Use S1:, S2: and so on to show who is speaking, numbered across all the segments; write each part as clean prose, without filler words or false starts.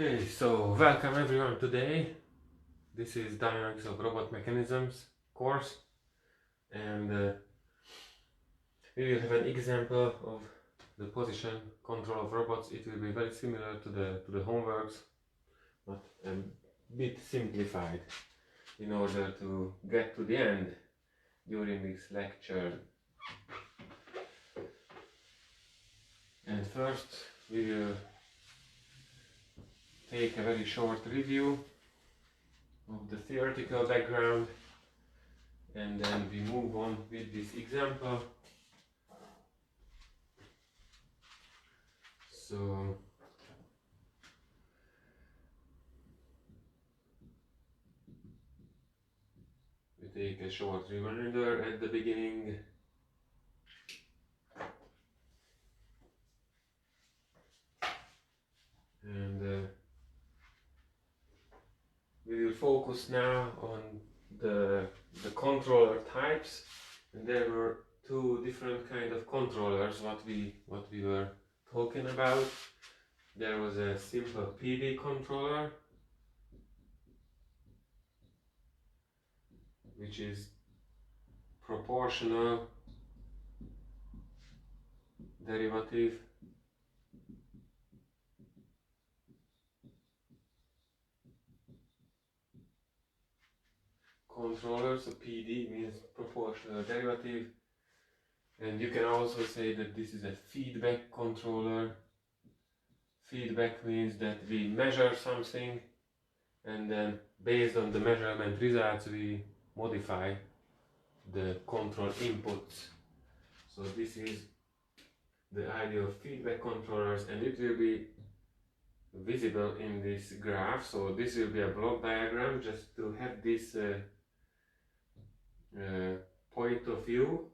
S1: Okay, so welcome everyone today. This is Dynamics of Robot Mechanisms course, and we will have an example of the position control of robots. It will be very similar to the homeworks, but a bit simplified in order to get to the end during this lecture. And first we will take a very short review of the theoretical background, and then we move on with this example. So we take a short reminder at the beginning. And we will focus now on the controller types, and there were two different kind of controllers what we were talking about. There was a simple PD controller, which is proportional derivative controller. So PD means proportional derivative, and you can also say that this is a feedback controller. Feedback means that we measure something, and then based on the measurement results we modify the control inputs. So this is the idea of feedback controllers, and it will be visible in this graph. So this will be a block diagram just to have this point of view,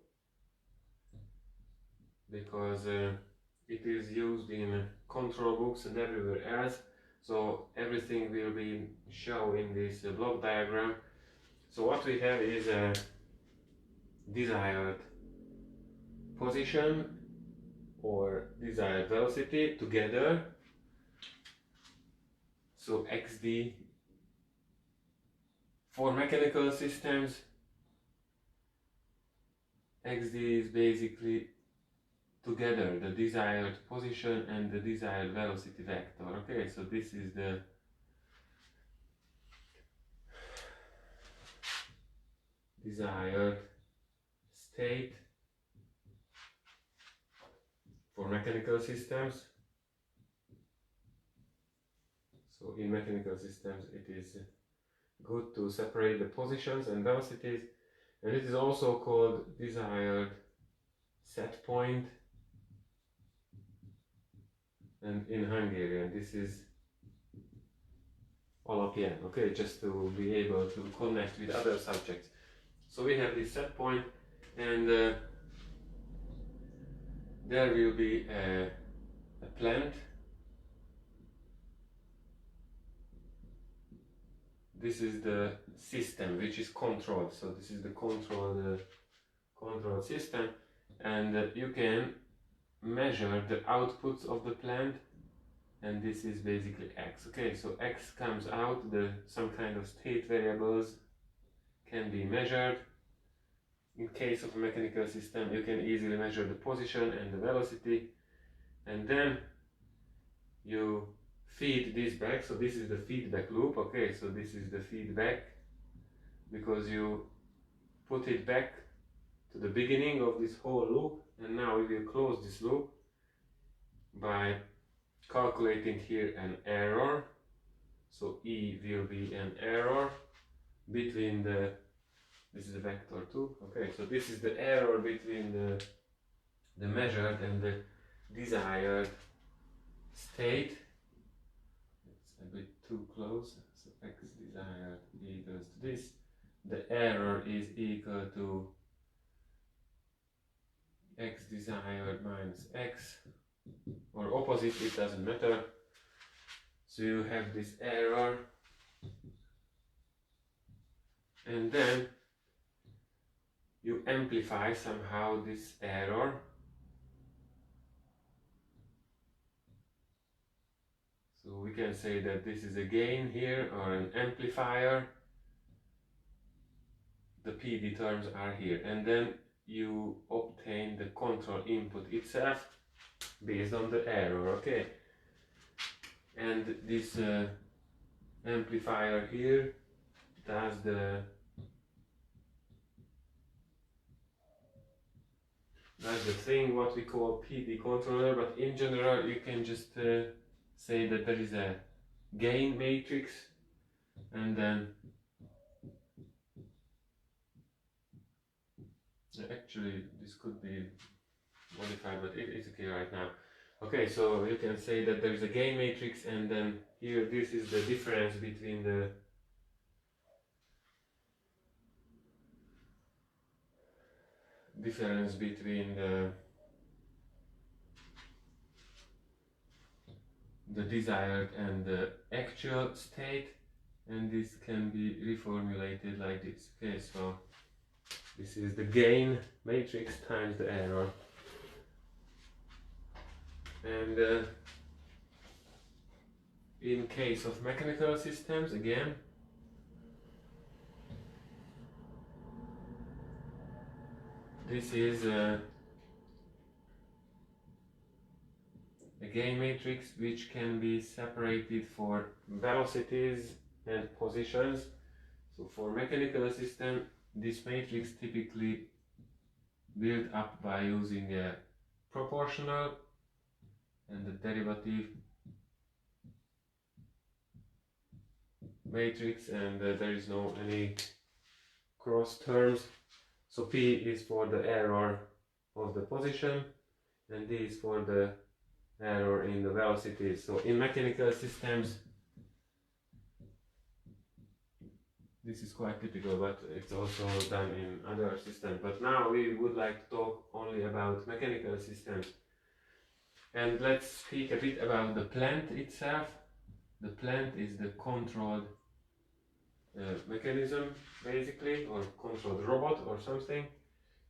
S1: because it is used in control books and everywhere else. So everything will be shown in this block diagram. So what we have is a desired position or desired velocity together. So XD for mechanical systems, XD is basically together the desired position and the desired velocity vector. Okay, so this is the desired state for mechanical systems. So in mechanical systems it is good to separate the positions and velocities, and it is also called desired set point, and in Hungarian this is alapján. Okay, just to be able to connect with other subjects. So we have this set point, and there will be a plant. This is the system which is controlled. So this is the control system, and you can measure the outputs of the plant, and this is basically X. Okay, so X comes out, some kind of state variables can be measured. In case of a mechanical system, you can easily measure the position and the velocity, and then you feed this back. So this is the feedback loop. Okay, so this is the feedback because you put it back to the beginning of this whole loop, and now we will close this loop by calculating here an error. So E will be an error between this is the vector 2. Okay, so this is the error between the measured and the desired state. It's a bit too close. So X desired equals to this. The error is equal to X desired minus X, or opposite, it doesn't matter. So you have this error, and then you amplify somehow this error. So we can say that this is a gain here or an amplifier. The PD terms are here, and then you obtain the control input itself based on the error, okay? And this amplifier here does the thing what we call PD controller, but in general you can just say that there is a gain matrix, and then actually this could be modified, but it's okay right now. Okay, so you can say that there is a gain matrix, and then here this is the difference between the desired and the actual state, and this can be reformulated like this. Okay, so this is the gain matrix times the error. And in case of mechanical systems, again, this is a gain matrix which can be separated for velocities and positions. So for mechanical system, this matrix typically built up by using a proportional and the derivative matrix, and there is no any cross terms. So P is for the error of the position, and D is for the error in the velocity. So in mechanical systems, this is quite typical, but it's also done in other systems. But now we would like to talk only about mechanical systems. And let's speak a bit about the plant itself. The plant is the controlled mechanism, basically, or controlled robot or something.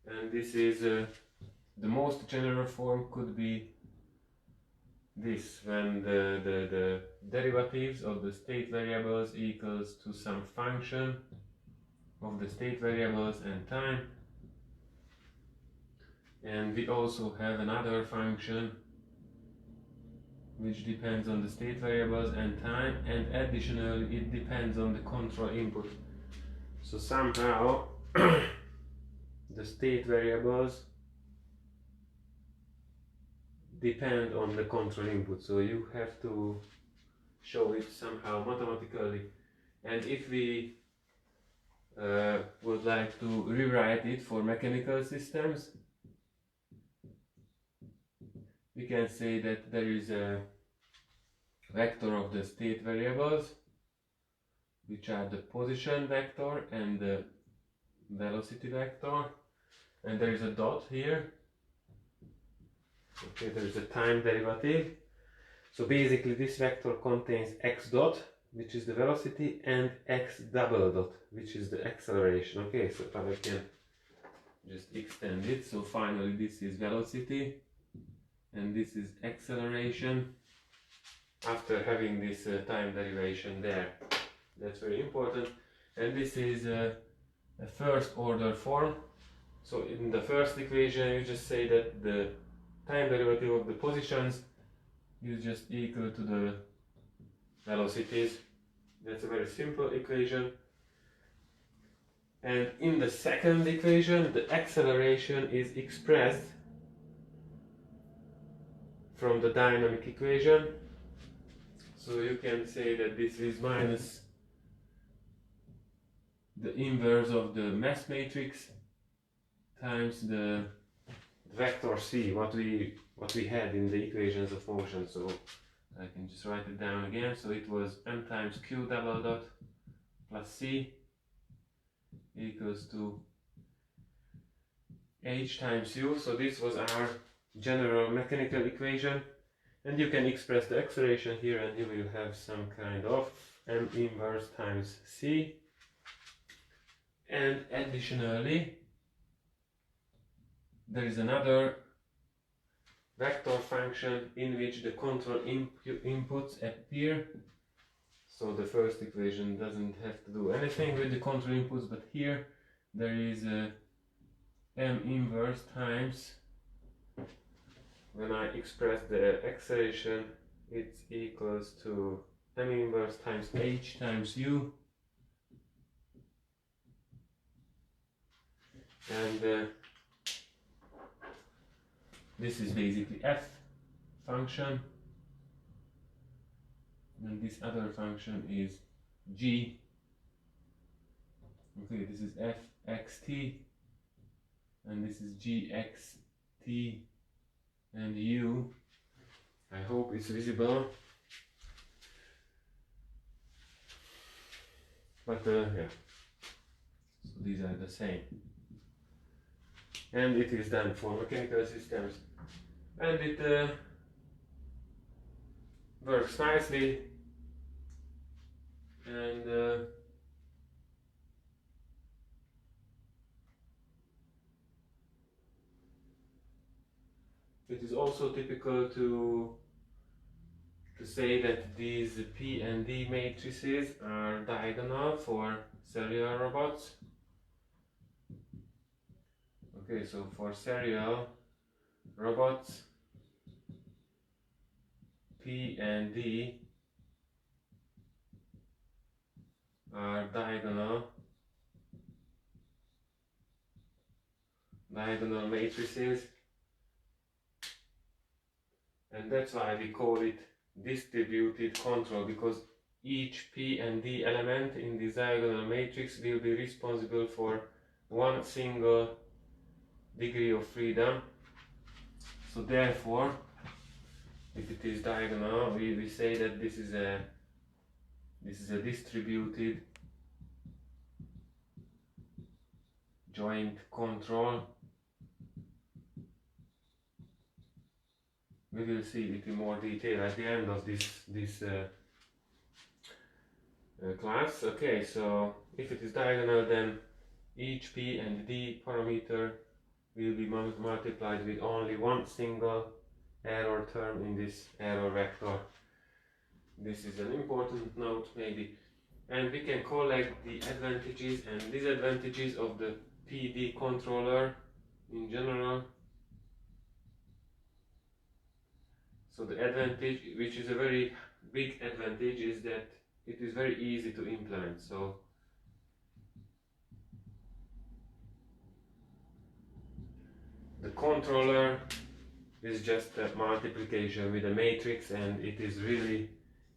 S1: And this is the most general form could be this, when the derivatives of the state variables equals to some function of the state variables and time. And we also have another function which depends on the state variables and time, and additionally it depends on the control input. So somehow the state variables depend on the control input, so you have to show it somehow mathematically. And if we would like to rewrite it for mechanical systems, we can say that there is a vector of the state variables, which are the position vector and the velocity vector, and there is a dot here. Okay, there is a time derivative. So basically this vector contains x dot, which is the velocity, and x double dot, which is the acceleration. Okay, so I can just extend it. So finally this is velocity and this is acceleration after having this time derivation there. That's very important. And this is a first order form. So in the first equation you just say that the time derivative of the positions is just equal to the velocities. That's a very simple equation. And in the second equation, the acceleration is expressed from the dynamic equation. So you can say that this is minus the inverse of the mass matrix times the vector c, what we had in the equations of motion. So I can just write it down again. So it was m times q double dot plus c equals to h times u. So this was our general mechanical equation, and you can express the acceleration here, and you will have some kind of m inverse times c. And additionally, there is another vector function in which the control inputs appear. So the first equation doesn't have to do anything with the control inputs, but here there is a m inverse times, when I express the acceleration, it's equals to m inverse times h times u, and this is basically f function, and this other function is g. Okay, this is f xt, and this is g xt and u. I hope it's visible, but yeah, so these are the same, and it is done for mechanical systems, and it works nicely, and it is also typical to say that these P and D matrices are diagonal for serial robots. Okay, so for serial robots, P and D are diagonal matrices, and that's why we call it distributed control, because each P and D element in this diagonal matrix will be responsible for one single degree of freedom. So therefore, if it is diagonal, we say that this is a distributed joint control. We will see it in more detail at the end of this class. Okay, so if it is diagonal, then each P and D parameter will be multiplied with only one single error term in this error vector. This is an important note maybe. And we can collect the advantages and disadvantages of the PD controller in general. So the advantage, which is a very big advantage, is that it is very easy to implement. So the controller is just a multiplication with a matrix, and it is really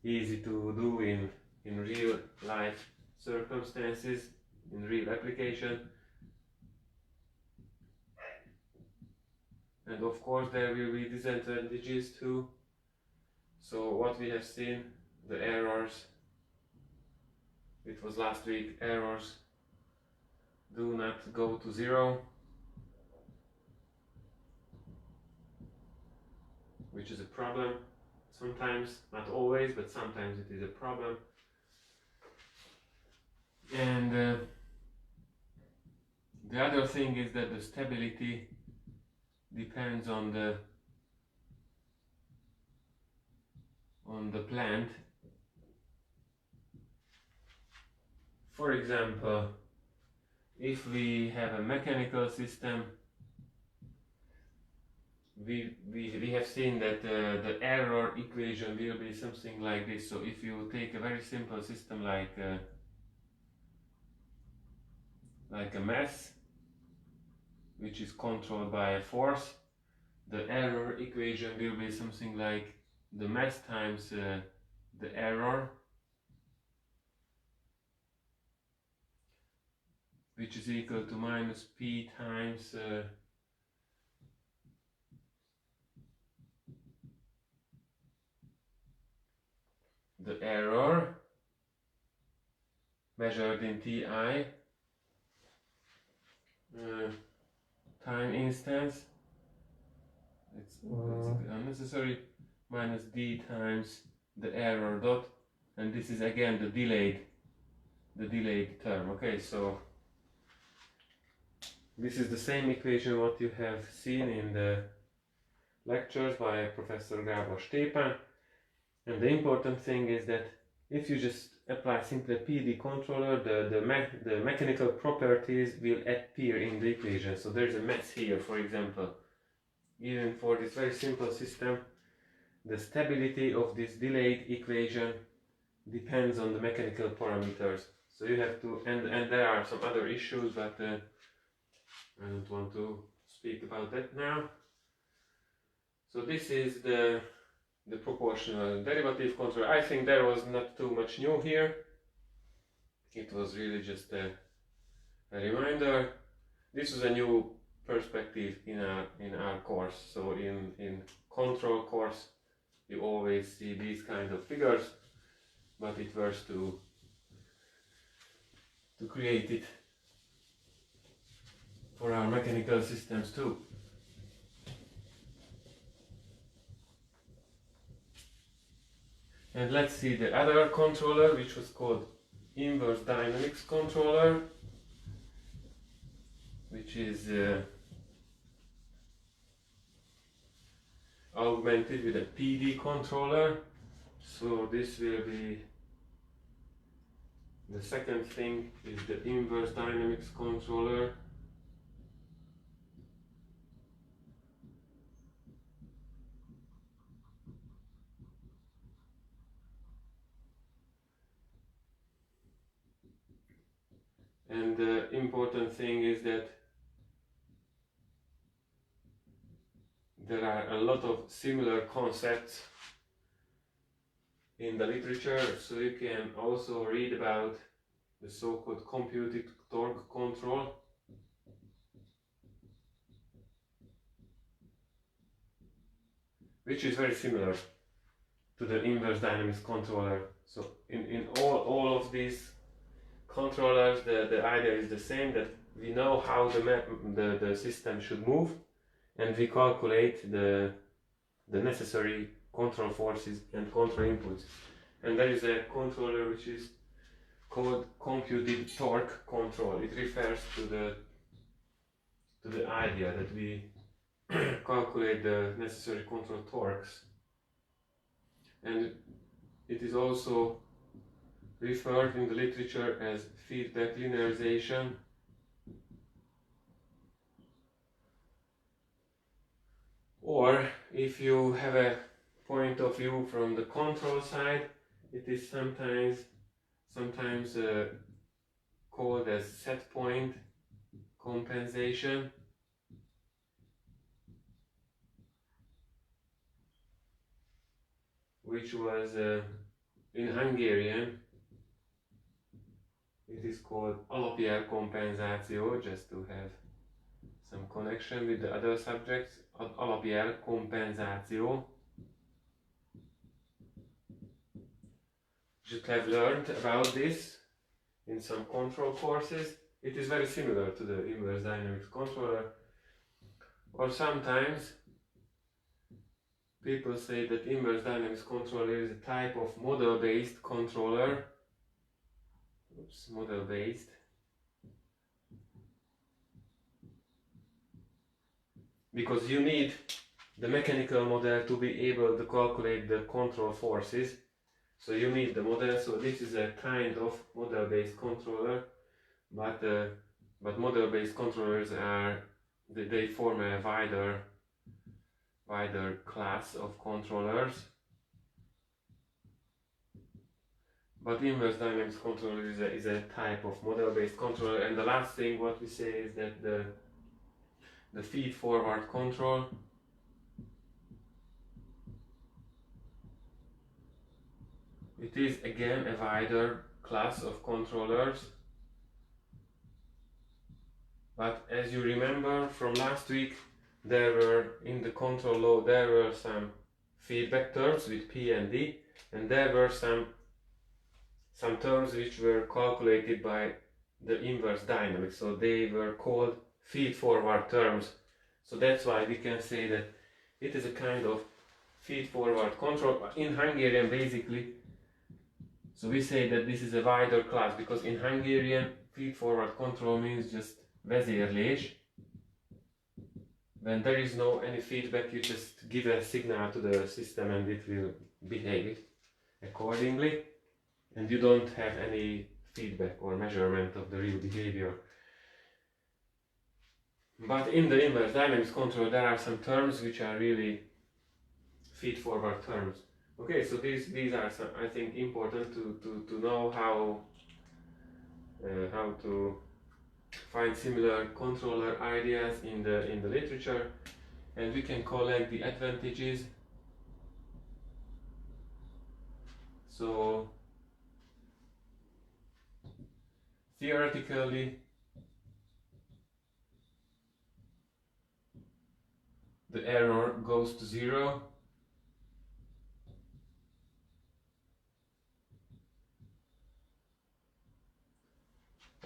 S1: easy to do in real life circumstances, in real application. And of course there will be disadvantages too. So what we have seen, the errors, it was last week, errors do not go to zero, which is a problem sometimes, not always, but sometimes it is a problem. And the other thing is that the stability depends on the plant. For example, if we have a mechanical system, we have seen that the error equation will be something like this. So if you take a very simple system like a mass, which is controlled by a force, the error equation will be something like the mass times the error, which is equal to minus p times the error measured in ti time instance. It's unnecessary, minus d times the error dot, and this is again the delayed term. Okay, so this is the same equation what you have seen in the lectures by Professor Gábor Stépán. And the important thing is that if you just apply simply a PD controller, the mechanical properties will appear in the equation. So there's a mess here, for example. Even for this very simple system, the stability of this delayed equation depends on the mechanical parameters. So you have to, and there are some other issues, but I don't want to speak about that now. So this is the proportional derivative controller. I think there was not too much new here. It was really just a reminder. This is a new perspective in our course. So in control course, you always see these kind of figures, but it was to create it for our mechanical systems too. And let's see the other controller, which was called inverse dynamics controller, which is augmented with a PD controller. So this will be the second thing, is the inverse dynamics controller. And the important thing is that there are a lot of similar concepts in the literature, so you can also read about the so-called computed torque control. Which is very similar to the inverse dynamics controller. So in all of these controllers, the idea is the same, that we know how the system should move, and we calculate the necessary control forces and control inputs. And there is a controller which is called computed torque control. It refers to the idea that we calculate the necessary control torques. And it is also referred in the literature as feedback linearization. Or if you have a point of view from the control side, it is sometimes called as set point compensation. Which was in Hungarian, it is called alapjel kompenzáció, just to have some connection with the other subjects. Alapjel kompenzáció. You should have learned about this in some control courses. It is very similar to the inverse dynamics controller. Or sometimes people say that inverse dynamics controller is a type of model-based controller. Oops, model-based. Because you need the mechanical model to be able to calculate the control forces. So you need the model. So this is a kind of model-based controller, but model-based controllers they form a wider class of controllers. But inverse dynamics controller is a type of model-based controller. And the last thing what we say is that the feed-forward control it is again a wider class of controllers. But as you remember from last week, there were in the control law there were some feedback terms with P and D, and there were some terms which were calculated by the inverse dynamics, so they were called feed-forward terms. So that's why we can say that it is a kind of feed-forward control in Hungarian basically. So we say that this is a wider class, because in Hungarian feed-forward control means just vezérlés. when there is no any feedback, you just give a signal to the system and it will behave accordingly, and you don't have any feedback or measurement of the real behavior. But in the inverse dynamics control there are some terms which are really feed-forward terms. Okay, so these are some, I think, important to know how to find similar controller ideas in the literature, and we can collect the advantages. So theoretically, the error goes to 0,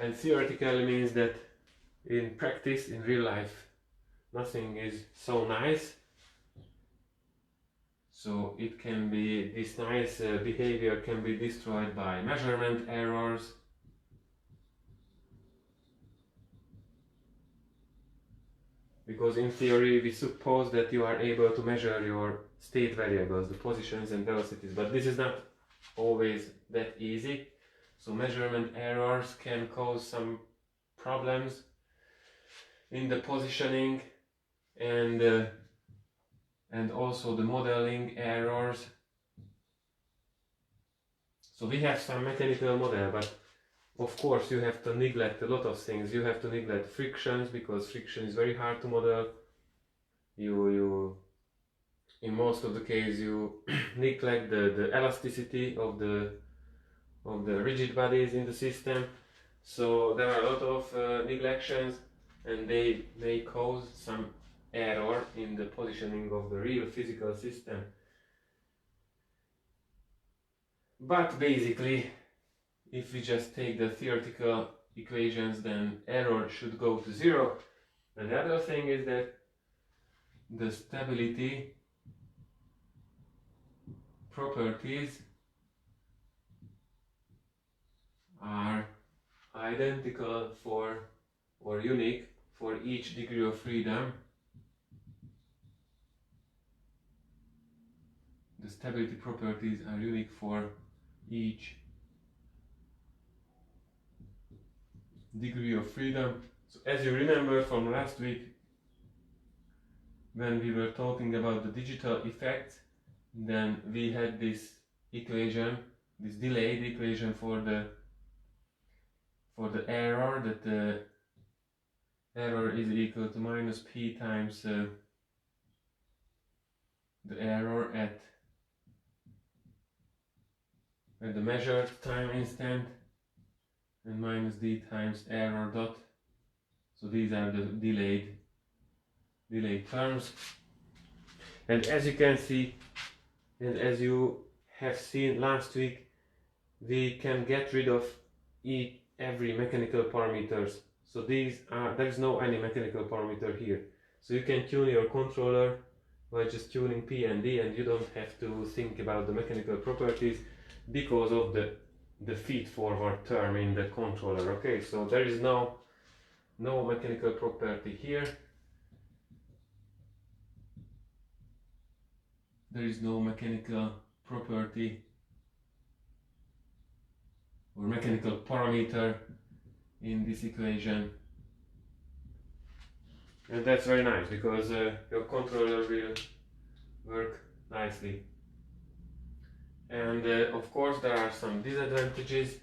S1: and theoretically means that in practice, in real life, nothing is so nice. So it can be, this nice behavior can be destroyed by measurement errors, because in theory we suppose that you are able to measure your state variables, the positions and velocities, but this is not always that easy. So measurement errors can cause some problems in the positioning, and also the modeling errors. So we have some mechanical model, but of course you have to neglect a lot of things. You have to neglect frictions, because friction is very hard to model. You in most of the case you neglect the elasticity of the rigid bodies in the system. So there are a lot of neglections, and they may cause some error in the positioning of the real physical system. But basically, if we just take the theoretical equations, then error should go to 0. And the other thing is that the stability properties are identical for, or unique for, each degree of freedom. The stability properties are unique for each degree of freedom. So as you remember from last week, when we were talking about the digital effects, then we had this equation, this delayed equation for the error, that the error is equal to minus p times the error at the measured time instant, and minus d times error dot. So these are the delayed terms. And as you can see, and as you have seen last week, we can get rid of every mechanical parameters. So there is no any mechanical parameter here. So you can tune your controller by just tuning P and D, and you don't have to think about the mechanical properties because of the feed-forward term in the controller. Okay, so there is no mechanical property here. There is no mechanical property or mechanical parameter in this equation, and that's very nice, because your controller will work nicely. And of course there are some disadvantages.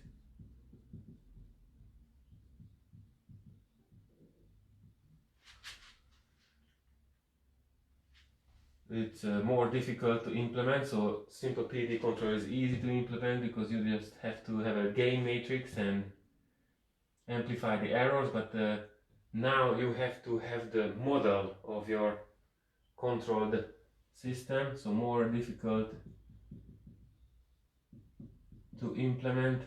S1: It's more difficult to implement. So simple PD control is easy to implement, because you just have to have a gain matrix and amplify the errors, but now you have to have the model of your controlled system, so more difficult to implement.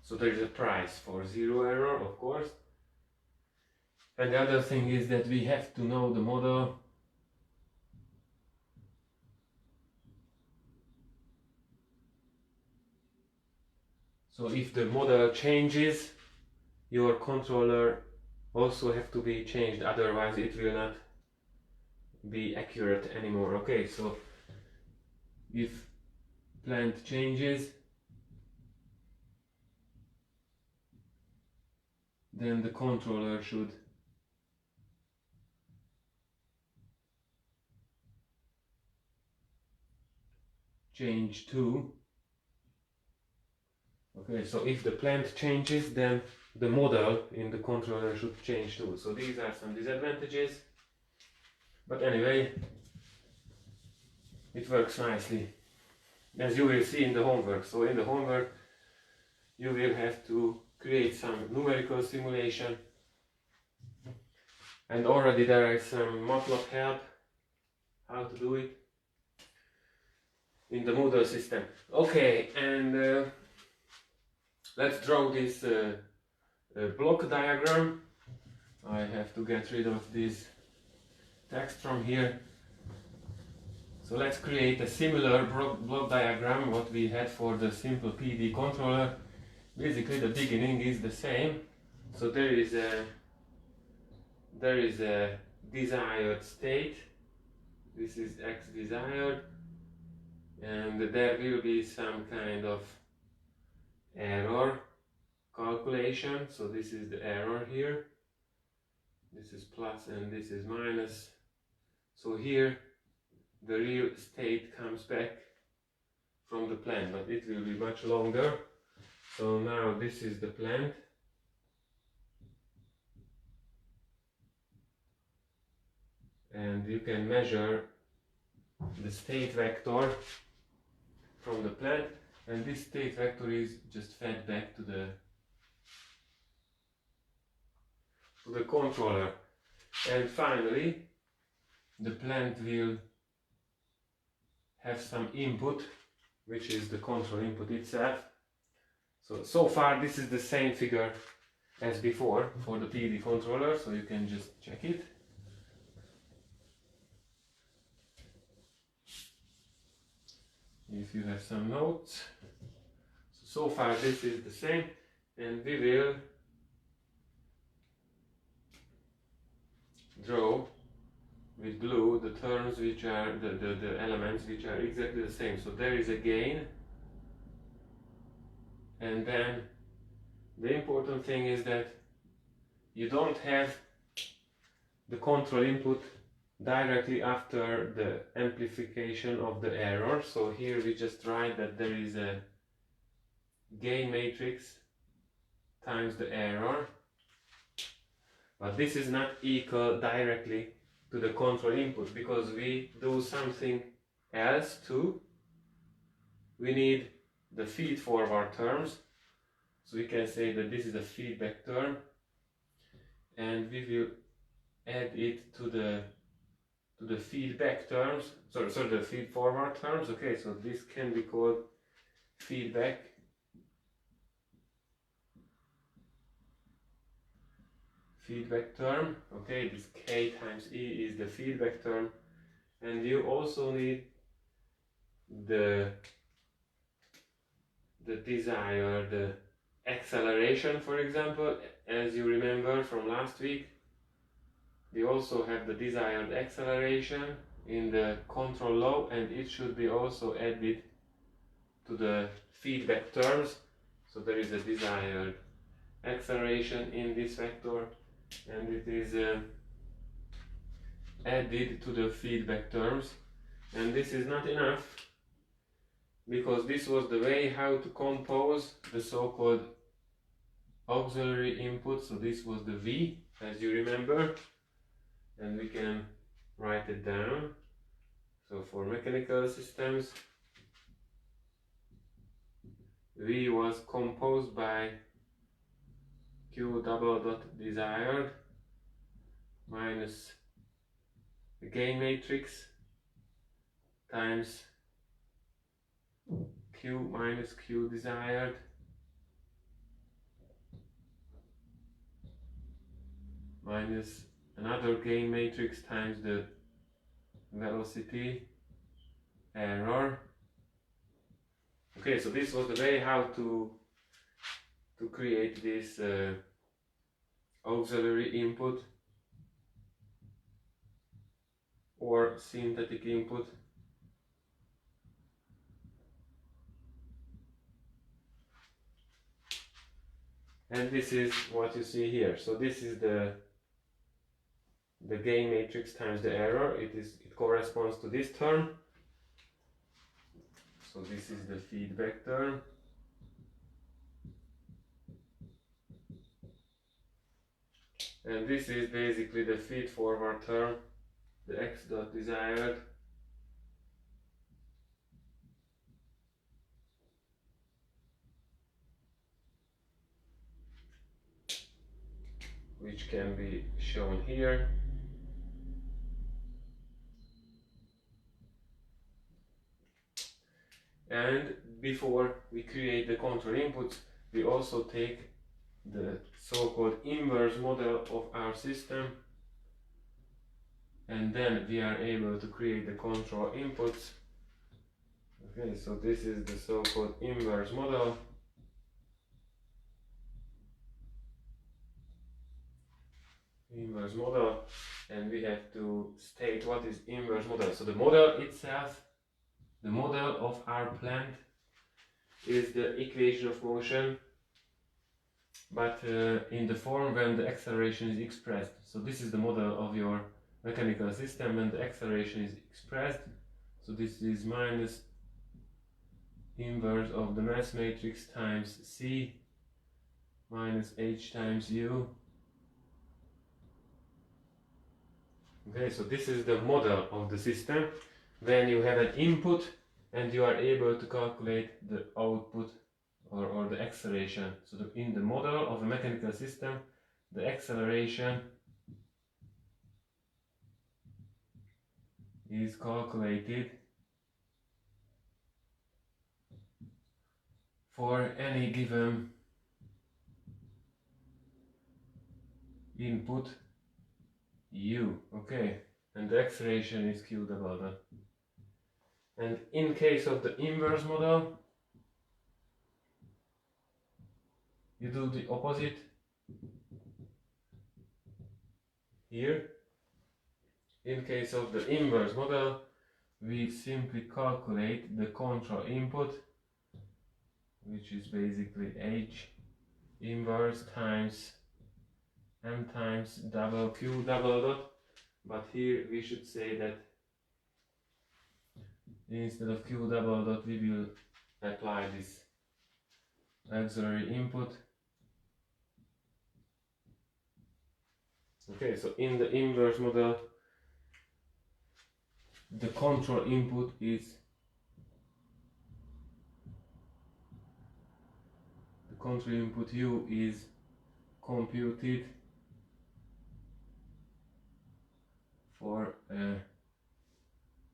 S1: So there is a price for 0 error, of course. And the other thing is that we have to know the model. So if the model changes, your controller also have to be changed, otherwise it will not be accurate anymore. Okay, so if plant changes, then the controller should change too. Okay, so if the plant changes, then the model in the controller should change too. So these are some disadvantages, but anyway, it works nicely, as you will see in the homework. So in the homework you will have to create some numerical simulation, and already there is some MATLAB help how to do it in the Moodle system. Okay, and let's draw this block diagram. I have to get rid of this text from here. So let's create a similar block diagram what we had for the simple PD controller. Basically the beginning is the same. So there is a desired state. This is x desired, and there will be some kind of error calculation. So this is the error here. This is plus and this is minus. So here the real state comes back from the plant, but it will be much longer. So now this is the plant. And you can measure the state vector from the plant, and this state vector is just fed back to the controller. And finally the plant will have some input, which is the control input itself. So far this is the same figure as before for the PD controller, so you can just check it. If you have some notes. So far this is the same, and we will draw with blue the terms which are the elements which are exactly the same. So there is a gain, and then the important thing is that you don't have the control input directly after the amplification of the error. So here we just write that there is a gain matrix times the error, but this is not equal directly to the control input, because we do something else too. We need the feed forward terms, so we can say that this is a feedback term, and we will add it to the feedback terms, sorry, the feed forward terms. Okay, so this can be called feedback term. Okay, this K times E is the feedback term, and you also need the desired acceleration, for example. As you remember from last week, we also have the desired acceleration in the control law, and it should be also added to the feedback terms. So there is a desired acceleration in this vector, and it is added to the feedback terms. And this is not enough, because this was the way how to compose the so-called auxiliary input. So this was the V, as you remember, and we can write it down. So for mechanical systems, V was composed by Q double dot desired minus the gain matrix times Q minus Q desired minus another gain matrix times the velocity error. Okay, so this was the way how to to create this auxiliary input or synthetic input. And this is what you see here. So this is the gain matrix times the error. It corresponds to this term. So this is the feedback term. And this is basically the feed forward term, the x dot desired. Which can be shown here. And before we create the control inputs, we also take the so-called inverse model of our system, and then we are able to create the control inputs. Okay, so this is the so-called inverse model. Inverse model, and we have to state what is inverse model. So the model itself, the model of our plant, is the equation of motion, but in the form when the acceleration is expressed. So this is the model of your mechanical system when the acceleration is expressed. So this is minus inverse of the mass matrix times c minus h times u. Okay, so this is the model of the system when you have an input and you are able to calculate the output or the acceleration. So in the model of a mechanical system, the acceleration is calculated for any given input u, okay, and the acceleration is q double dot. And in case of the inverse model, you do the opposite here. In case of the inverse model, we simply calculate the control input, which is basically h inverse times m times double q double dot, but here we should say that instead of q double dot we will apply this auxiliary input. Okay, so in the inverse model, the control input is u is computed for a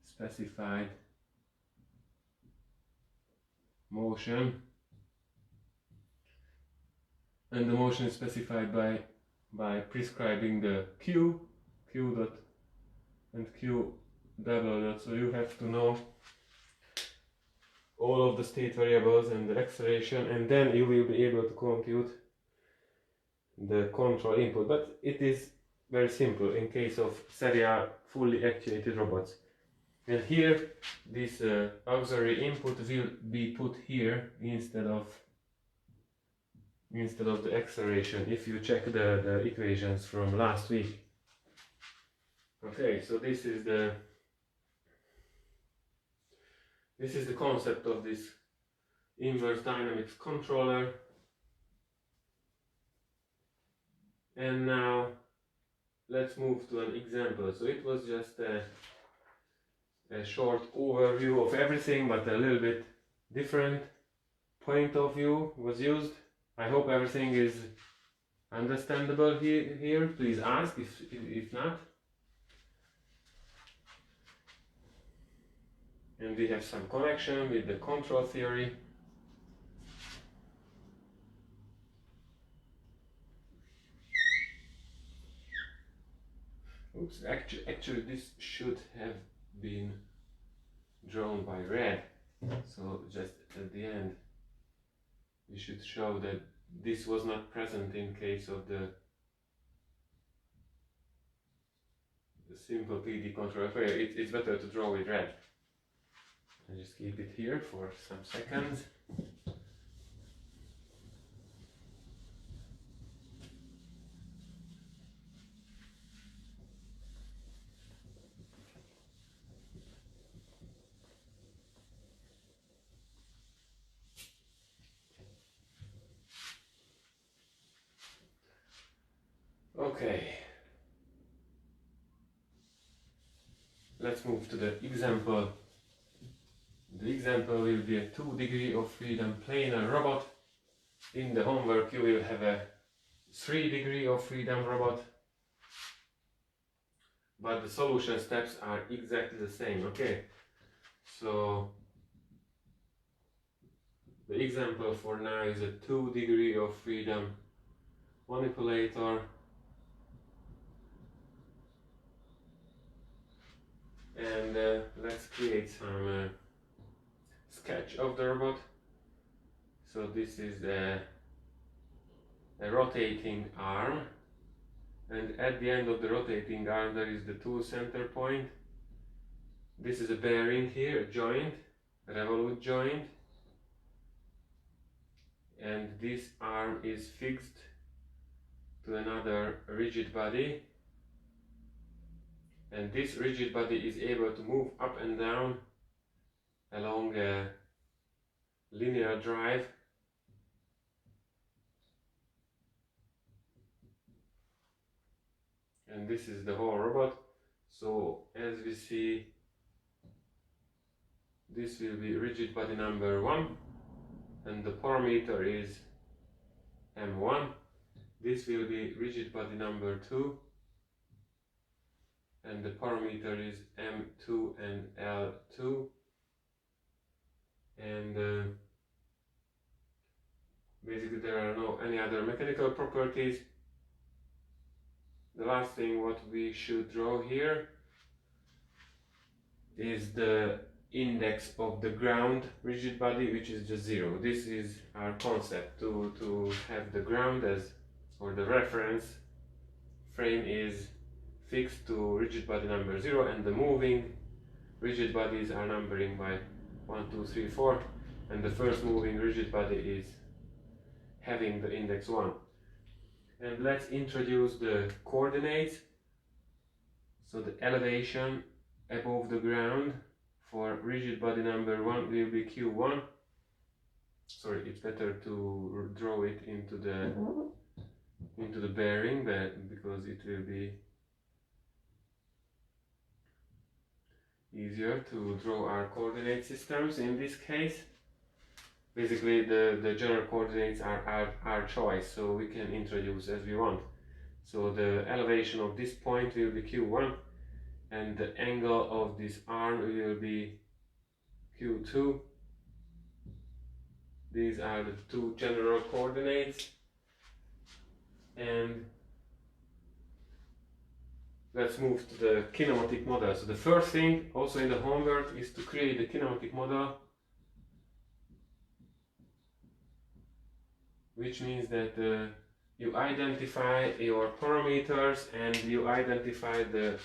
S1: specified motion, and the motion is specified by prescribing the q dot and q double dot. So you have to know all of the state variables and the acceleration, and then you will be able to compute the control input. But it is very simple in case of serial fully actuated robots. And here this auxiliary input will be put here instead of the acceleration, if you check the equations from last week. Okay, so this is the concept of this inverse dynamics controller. And now let's move to an example. So it was just a short overview of everything, but a little bit different point of view was used. I hope everything is understandable here. Please ask if not. And we have some connection with the control theory. Oops, actually this should have been drawn by red. So just at the end we should show that this was not present in case of the simple PD controller. It's better to draw with red. I just keep it here for some seconds. Okay, let's move to the example. The example will be a 2 degree of freedom planar robot. In the homework you will have a 3 degree of freedom robot, but the solution steps are exactly the same. Okay, so the example for now is a 2 degree of freedom manipulator. And let's create some sketch of the robot. So this is a rotating arm, and at the end of the rotating arm there is the tool center point. This is a bearing here, a joint, a revolute joint, and this arm is fixed to another rigid body, and this rigid body is able to move up and down along a linear drive. And this is the whole robot. So as we see, this will be rigid body number 1, and the parameter is M1. This will be rigid body number 2, and the parameter is M2 and L2. And basically there are no any other mechanical properties. The last thing what we should draw here is the index of the ground rigid body, which is just 0. This is our concept, to have the ground as, or the reference frame is fixed to rigid body number 0, and the moving rigid bodies are numbering by 1, 2, 3, 4, and the first moving rigid body is having the index 1. And let's introduce the coordinates. So the elevation above the ground for rigid body number 1 will be Q1. Sorry, it's better to draw it into the bearing, but because it will be easier to draw our coordinate systems in this case. Basically the general coordinates are our choice, so we can introduce as we want. So the elevation of this point will be Q1, and the angle of this arm will be Q2. These are the two general coordinates. And let's move to the kinematic model. So the first thing also in the homework is to create the kinematic model, which means that you identify your parameters and you identify the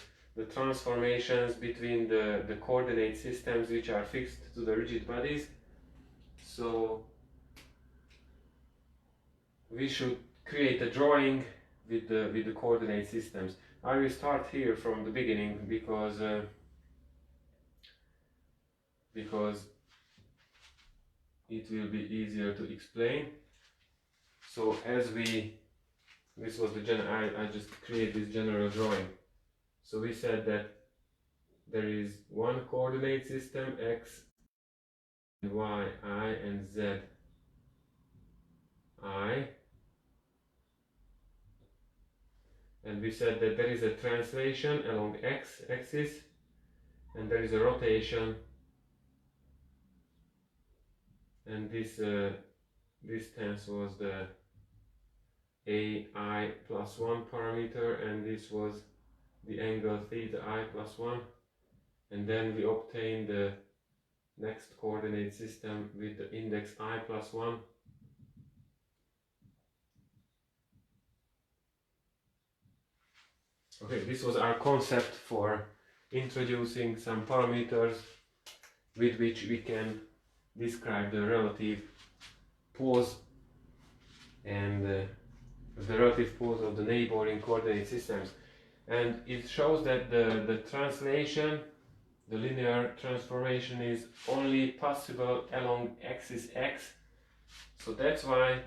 S1: transformations between the coordinate systems which are fixed to the rigid bodies. So we should create a drawing with the coordinate systems. I will start here from the beginning because it will be easier to explain. So this was I just create this general drawing. So we said that there is one coordinate system, x, y, I, and z, I. And we said that there is a translation along x-axis, and there is a rotation, and this distance was the ai plus 1 parameter, and this was the angle theta I plus 1, and then we obtained the next coordinate system with the index I plus 1, Okay, this was our concept for introducing some parameters with which we can describe the relative pose and the relative pose of the neighboring coordinate systems. And it shows that the translation, the linear transformation, is only possible along axis x. So that's why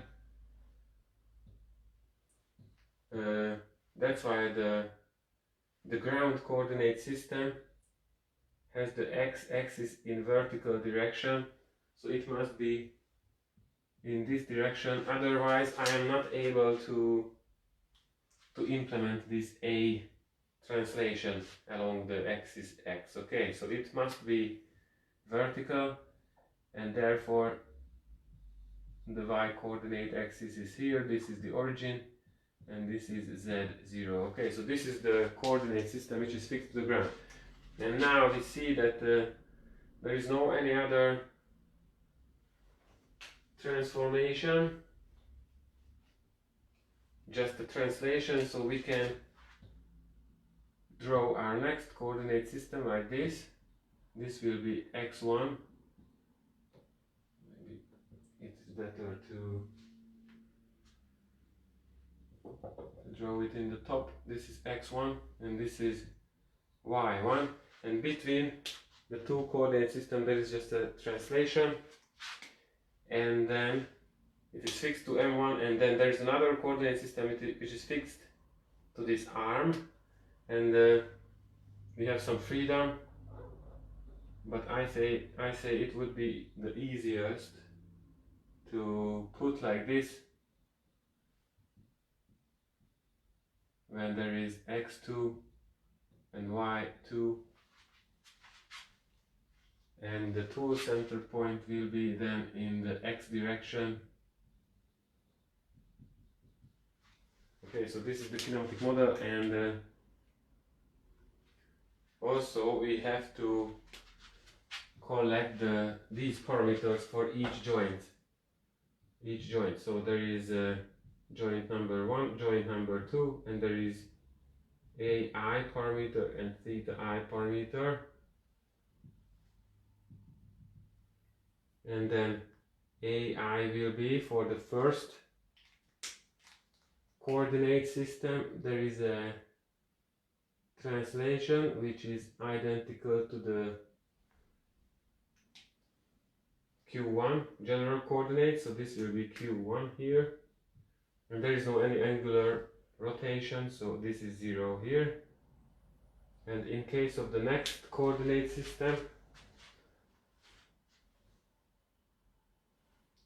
S1: the ground coordinate system has the x-axis in vertical direction, so it must be in this direction, otherwise I am not able to implement this A translation along the axis x. Okay, so it must be vertical, and therefore the y coordinate axis is here, this is the origin, and this is z0. Okay, so this is the coordinate system which is fixed to the ground. And now we see that there is no any other transformation, just a translation, so we can draw our next coordinate system like this. This will be x1. Maybe it is better to draw it in the top. This is x1 and this is y1, and between the two coordinate systems there is just a translation, and then it is fixed to m1, and then there is another coordinate system which is fixed to this arm, and we have some freedom, but I say it would be the easiest to put like this when there is x2 and y2, and the tool center point will be then in the x direction. Okay, so this is the kinematic model, and also we have to collect these parameters for each joint. So there is joint number 1, joint number 2, and there is AI parameter and theta I parameter, and then AI will be for the first coordinate system. There is a translation which is identical to the Q1 general coordinate, so this will be Q1 here, and there is no any angular rotation, so this is 0 here. And in case of the next coordinate system,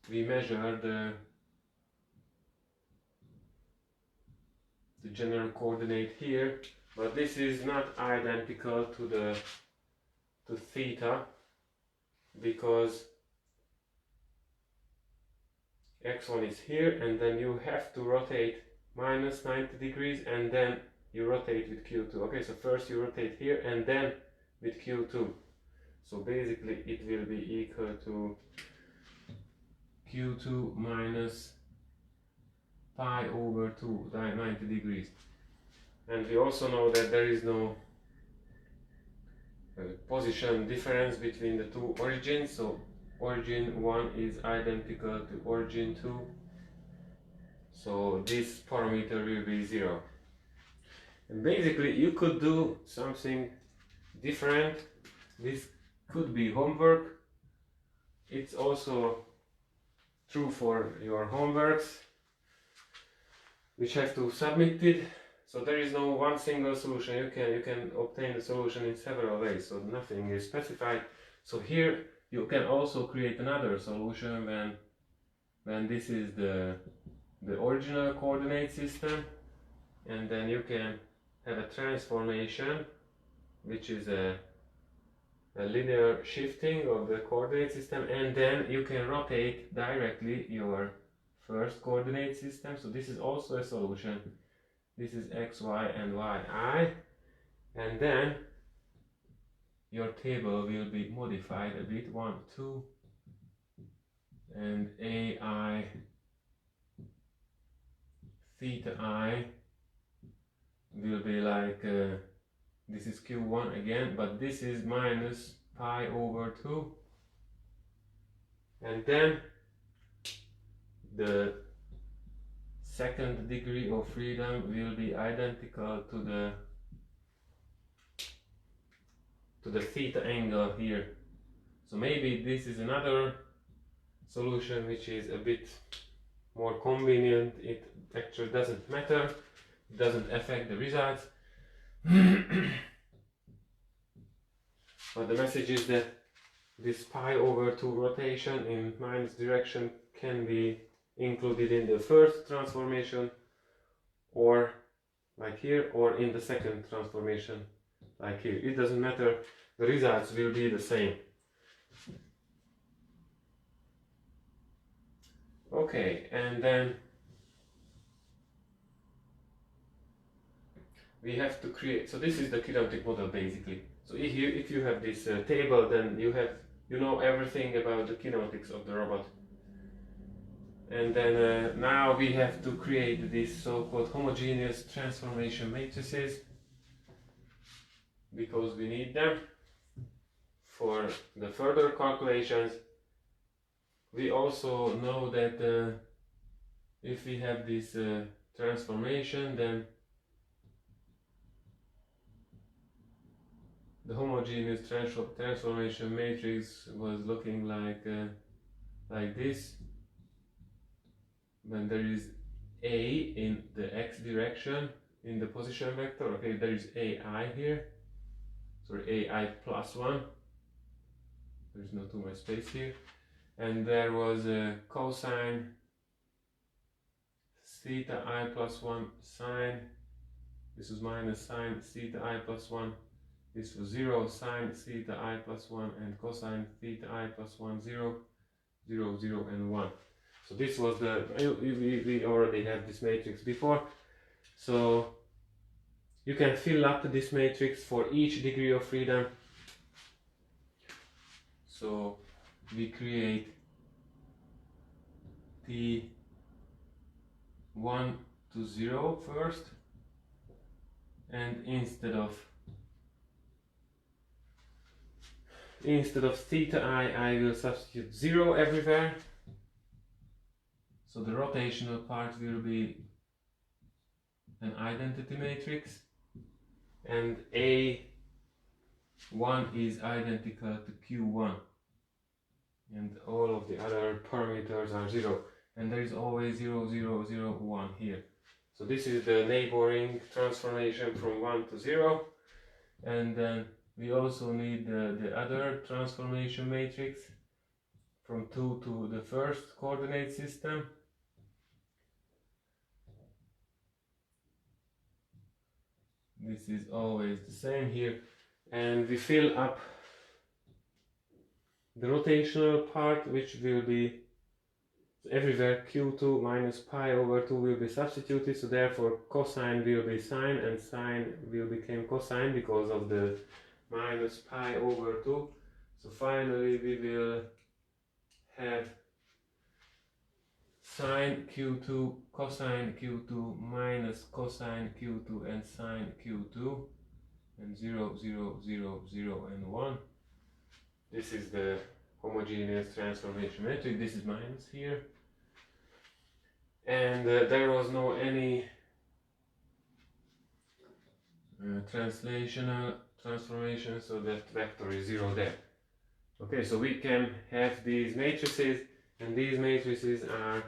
S1: we measure the general coordinate here, but this is not identical to theta, because x1 is here, and then you have to rotate minus 90 degrees, and then you rotate with Q2. Okay, so first you rotate here and then with Q2. So basically it will be equal to Q2 minus pi over 2, 90 degrees. And we also know that there is no position difference between the two origins, so origin 1 is identical to origin 2, so this parameter will be 0. And basically you could do something different. This could be homework. It's also true for your homeworks which have to submit it. So there is no one single solution. You can obtain the solution in several ways, so nothing is specified. So here you can also create another solution when this is the original coordinate system, and then you can have a transformation which is a linear shifting of the coordinate system, and then you can rotate directly your first coordinate system. So this is also a solution. This is xy and yi, and then your table will be modified a bit, 1, 2, and ai, theta I, will be like this is q1 again, but this is minus pi over 2, and then the second degree of freedom will be identical to the theta angle here. So maybe this is another solution which is a bit more convenient. It actually doesn't matter, it doesn't affect the results. But the message is that this pi over 2 rotation in minus direction can be included in the first transformation, or like here, or in the second transformation like here. It doesn't matter, the results will be the same. Okay, and then we have to create, so this is the kinetic model basically. So if you have this table, then you know everything about the kinetics of the robot. And then now we have to create these so-called homogeneous transformation matrices, because we need them for the further calculations. We also know that if we have this transformation, then the homogeneous transformation matrix was looking like this. When there is A in the x direction in the position vector, okay, there is AI here, sorry, AI plus 1, there is no too much space here, and there was a cosine theta I plus 1 sine, this was minus sine theta I plus 1, this was 0 sine theta I plus 1, and cosine theta I plus 1, 0, 0, 0, and 1. So this was we already have this matrix before. So you can fill up this matrix for each degree of freedom. So we create T1 to 0 first, and instead of theta I will substitute 0 everywhere. So the rotational part will be an identity matrix, and A1 is identical to Q1, and all of the other parameters are 0, and there is always 0, 0, 0, 1 here. So this is the neighboring transformation from 1 to 0, and then we also need the other transformation matrix from 2 to the first coordinate system. This is always the same here, and we fill up the rotational part, which will be everywhere q2 minus pi over 2 will be substituted, so therefore cosine will be sine and sine will become cosine because of the minus pi over 2. So finally we will have sine q2 cosine q2 minus cosine q2 and sine q2, and 0, 0, 0, 0, and 1. This is the homogeneous transformation matrix. This is minus here, and there was no any translational transformation, so that vector is 0 there. Okay, so we can have these matrices, and these matrices are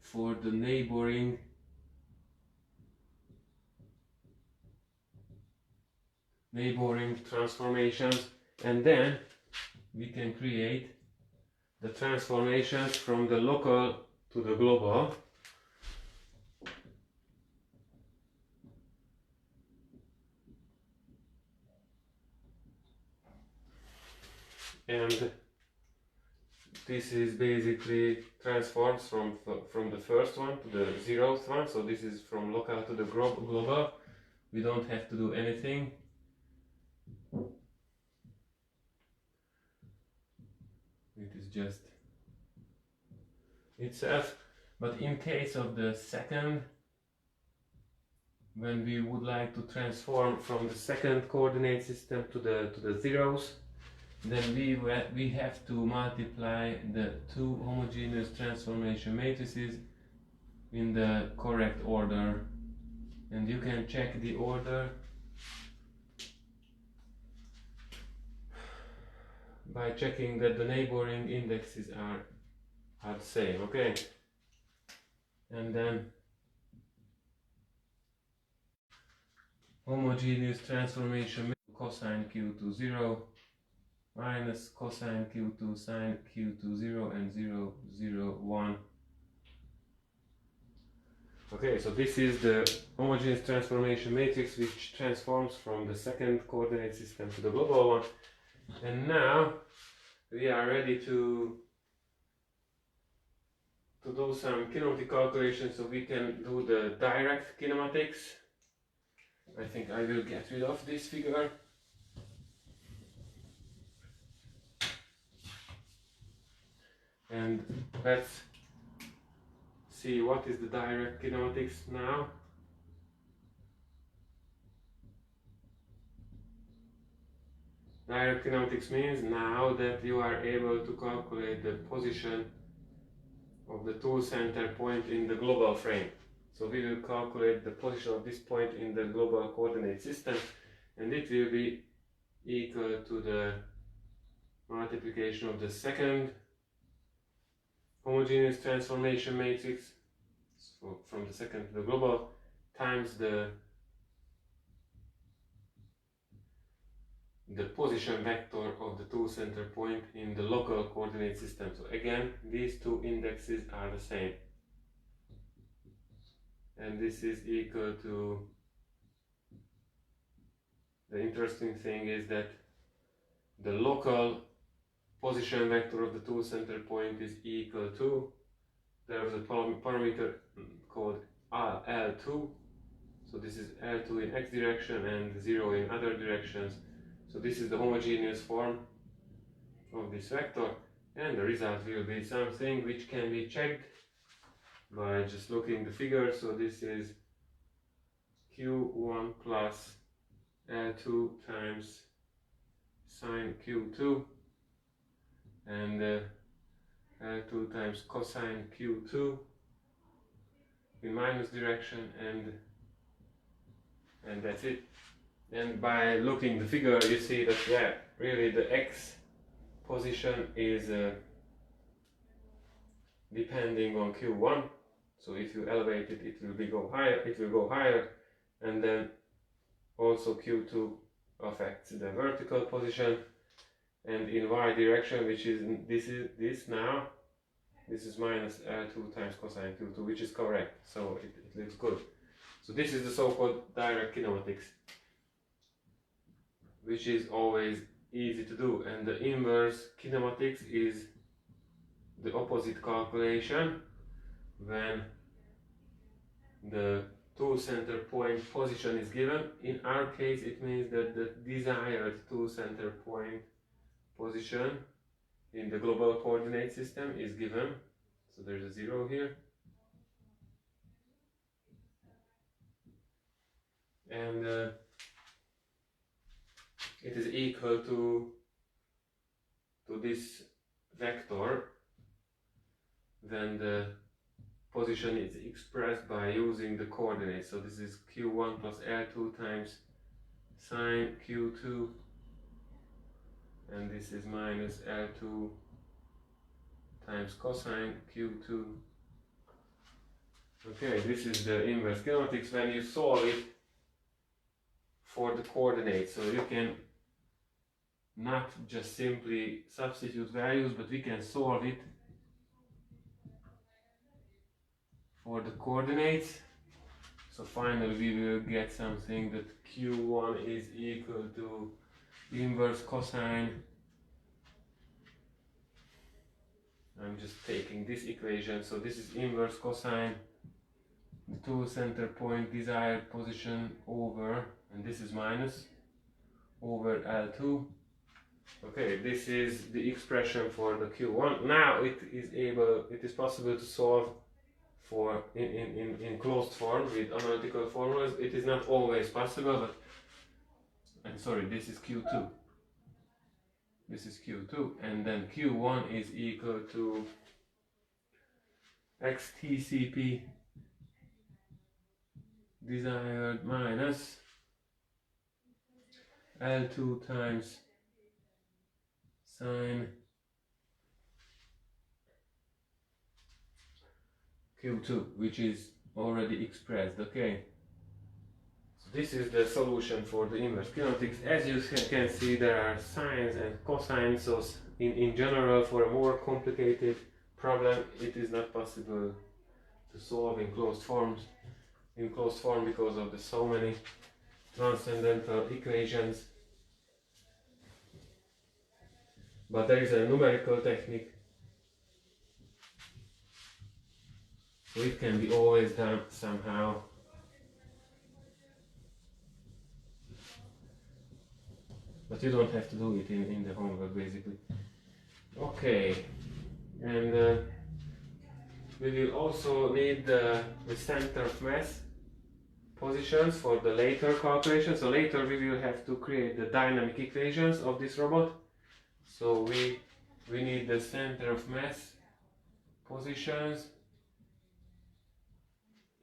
S1: for the neighboring transformations, and then we can create the transformations from the local to the global. And this is basically transforms from the first one to the 0th one. So this is from local to the global. We don't have to do anything. It is just itself. But in case of the second when we would like to transform from the second coordinate system to the zeros, then we have to multiply the two homogeneous transformation matrices in the correct order, and you can check the order by checking that the neighboring indexes are the same, okay? And then homogeneous transformation cosine q2 0 minus cosine q2 sine q2 0 and 0 0 1. Okay, so this is the homogeneous transformation matrix which transforms from the second coordinate system to the global one. And now we are ready to do some kinematic calculations, so we can do the direct kinematics. I think I will get rid of this figure. And let's see what is the direct kinematics now. Direct kinematics means now that you are able to calculate the position of the tool center point in the global frame. So we will calculate the position of this point in the global coordinate system, and it will be equal to the multiplication of the second homogeneous transformation matrix, so from the second to the global, times the position vector of the tool center point in the local coordinate system. So again, these two indexes are the same. And this is equal to, the interesting thing is that the local position vector of the tool center point is equal to, there is a parameter called L2. So this is L2 in x direction and 0 in other directions. So this is the homogeneous form of this vector, and the result will be something which can be checked by just looking the figure. So this is q1 plus L2 times sine q2 and L2 times cosine q2 in minus direction, and that's it. And by looking the figure, you see that, yeah, really the x position is depending on q1. So if you elevate it, it will go higher, and then also q2 affects the vertical position, and in y direction, which is this now, this is minus L2 times cosine q2, which is correct. So it looks good. So this is the so-called direct kinematics, which is always easy to do, and the inverse kinematics is the opposite calculation when the tool center point position is given. In our case, it means that the desired tool center point position in the global coordinate system is given. So there's a 0 here, and it is equal to this vector when the position is expressed by using the coordinates. So this is q1 plus L2 times sine q2, and this is minus L2 times cosine q2. Okay, this is the inverse kinematics when you solve it for the coordinates. So you can not just simply substitute values, but we can solve it for the coordinates. So finally we will get something that q1 is equal to inverse cosine, I'm just taking this equation, so this is inverse cosine the tool center point desired position over, and this is minus, over L2. Okay, this is the expression for the q1. Now it is possible to solve for in closed form with analytical formulas. It is not always possible, but I'm sorry, this is Q2. This is Q2, and then Q1 is equal to XTCP desired minus L2 times sine Q2, which is already expressed. Okay, so this is the solution for the inverse kinematics. As you can see, there are sines and cosines, so in general, for a more complicated problem, it is not possible to solve in closed form because of the so many transcendental equations. But there is a numerical technique, so it can be always done somehow. But you don't have to do it in the homework, basically. Okay, and we will also need the center of mass positions for the later calculation. So later we will have to create the dynamic equations of this robot. So we need the center of mass positions,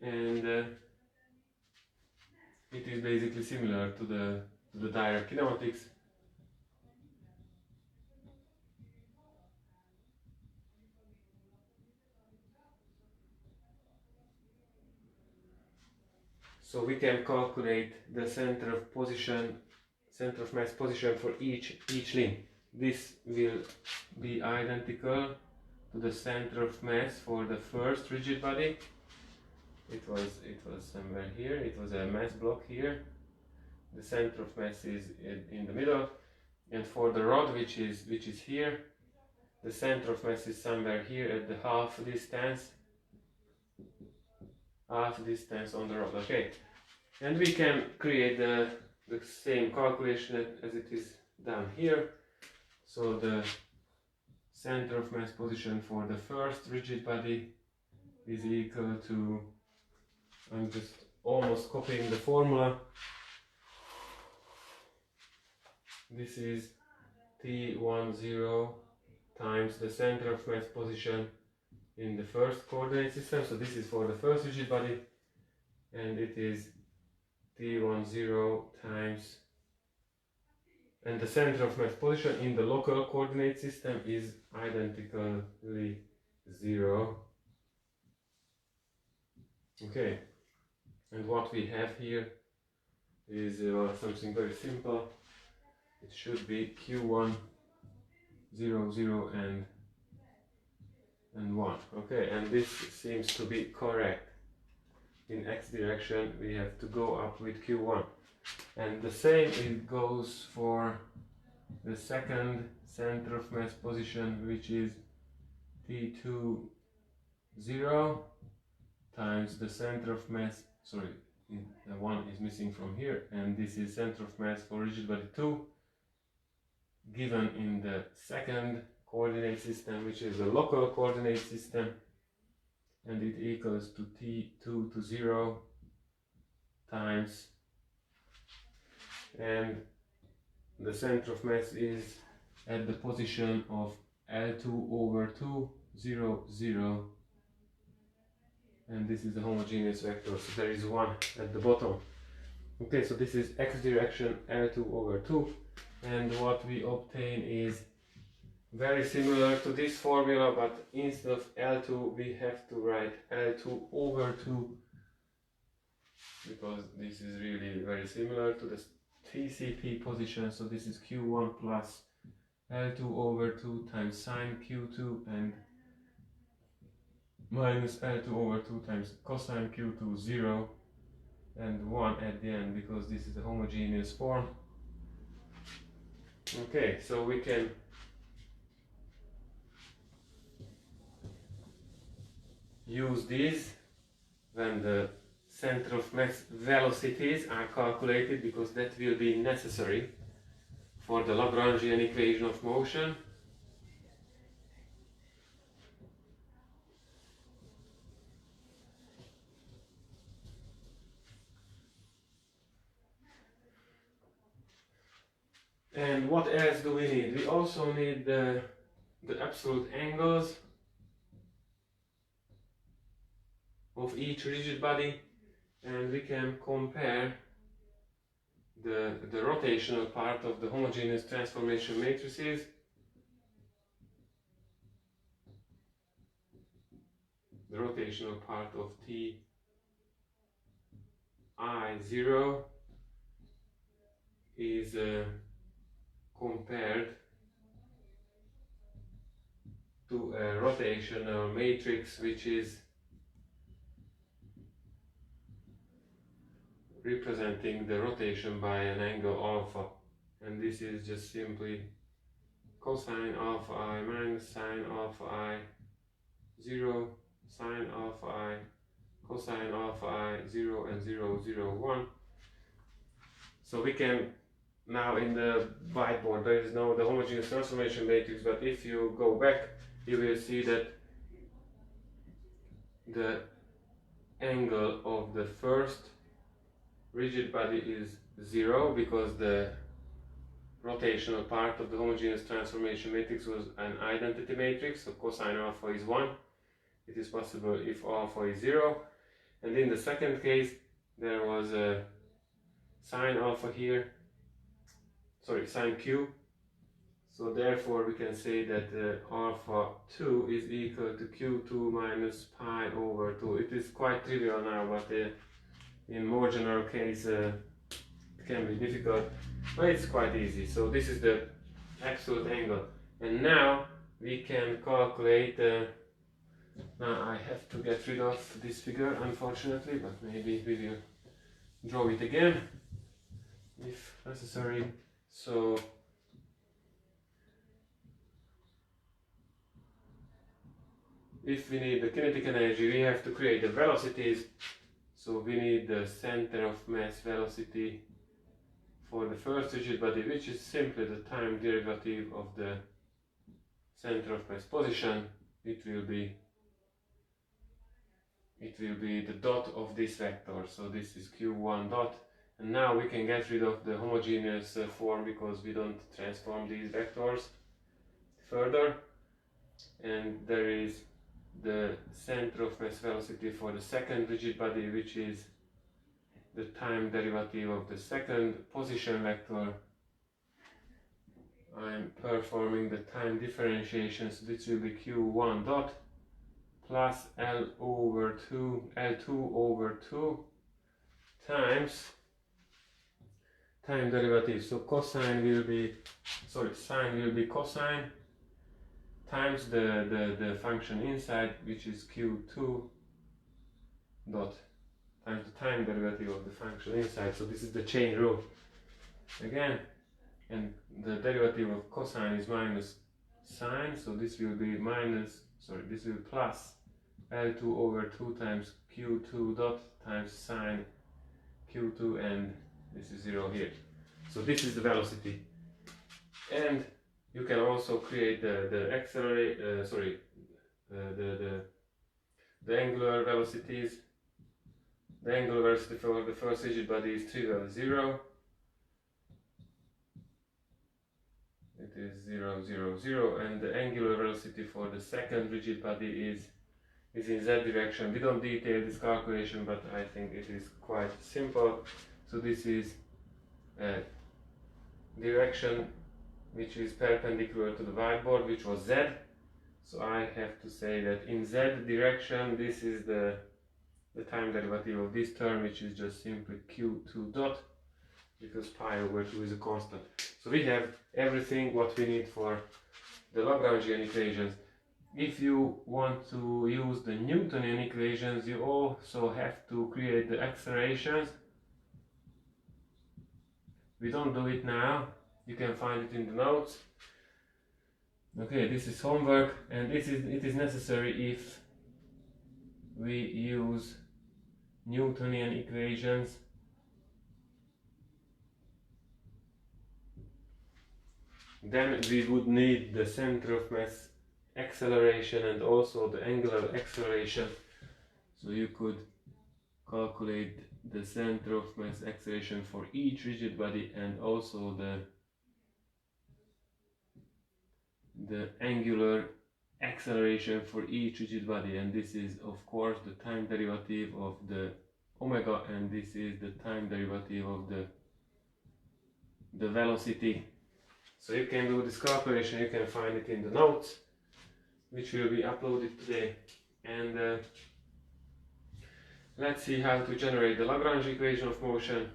S1: and it is basically similar to the direct kinematics. So we can calculate the center of mass position for each limb. This will be identical to the center of mass for the first rigid body. It was somewhere here. It was a mass block here. The center of mass is in the middle, and for the rod, which is here, the center of mass is somewhere here at the half distance on the rod. Okay, and we can create the same calculation as it is done here. So the center of mass position for the first rigid body is equal to, I'm just almost copying the formula. This is T10 times the center of mass position in the first coordinate system. So this is for the first rigid body, and it is T10 times, and the center of mass position in the local coordinate system is identically 0. Okay, and what we have here is something very simple. It should be Q1, 0, 0 and 1. Okay, and this seems to be correct. In x direction we have to go up with Q1, and the same it goes for the second center of mass position, which is T2, 0 times the center of mass, sorry, the 1 is missing from here, and this is center of mass for rigid body 2, given in the second coordinate system, which is the local coordinate system, and it equals to T2 to 0 times, and the center of mass is at the position of L2 over 2, 0, 0, and this is the homogeneous vector, so there is 1 at the bottom. Okay, so this is x direction L2 over 2, and what we obtain is very similar to this formula, but instead of L2 we have to write L2 over 2, because this is really very similar to the TCP position. So this is Q1 plus L2 over 2 times sine Q2 and minus L2 over 2 times cosine Q2, 0 and 1 at the end, because this is a homogeneous form. Okay, so we can use these when the center of mass velocities are calculated, because that will be necessary for the Lagrangian equation of motion. And what else do we need? We also need the absolute angles of each rigid body, and we can compare the rotational part of the homogeneous transformation matrices the rotational part of I0 is compared to a rotational matrix which is representing the rotation by an angle alpha, and this is just simply cosine alpha I minus sine alpha I 0, sine alpha I, cosine alpha I 0 and 0, 0, 1. So we can now in the whiteboard there is no the homogeneous transformation matrix, but if you go back you will see that the angle of the first rigid body is 0 because the rotational part of the homogeneous transformation matrix was an identity matrix, so cosine alpha is 1. It is possible if alpha is 0. And in the second case there was a sine alpha here, sorry, sine q. So therefore we can say that alpha 2 is equal to q2 minus pi over 2. It is quite trivial now, but in more general case it can be difficult, but it's quite easy. So this is the absolute angle, and now we can calculate now I have to get rid of this figure unfortunately, but maybe we will draw it again if necessary. So if we need the kinetic energy, we have to create the velocities. So we need the center of mass velocity for the first rigid body, which is simply the time derivative of the center of mass position. It will be the dot of this vector. So this is q1 dot. And now we can get rid of the homogeneous form because we don't transform these vectors further. And there is the center of mass velocity for the second rigid body, which is the time derivative of the second position vector. I'm performing the time differentiation, so this will be q1 dot plus L2 over 2 times time derivative. So cosine will be, sorry, sine will be cosine times the function inside, which is q2 dot times the time derivative of the function inside. So this is the chain rule again, and the derivative of cosine is minus sine, so this will be minus, sorry, this will be plus L2 over 2 times q2 dot times sine q2, and this is 0 here. So this is the velocity, and you can also create the accelerate, the angular velocities. The angular velocity for the first rigid body is trivial 0. It is 0, 0, 0, and the angular velocity for the second rigid body is in z direction. We don't detail this calculation, but I think it is quite simple. So this is a direction which is perpendicular to the whiteboard, which was z. So I have to say that in z direction, this is the time derivative of this term, which is just simply q2 dot, because pi over 2 is a constant. So we have everything what we need for the Lagrangian equations. If you want to use the Newtonian equations, you also have to create the accelerations. We don't do it now, you can find it in the notes. Okay, this is homework, and it is necessary if we use Newtonian equations. Then we would need the center of mass acceleration and also the angular acceleration. So you could calculate the center of mass acceleration for each rigid body and also the the angular acceleration for each rigid body, and this is of course the time derivative of the omega, and this is the time derivative of the velocity. So you can do this calculation, you can find it in the notes, which will be uploaded today. And let's see how to generate the Lagrange equation of motion.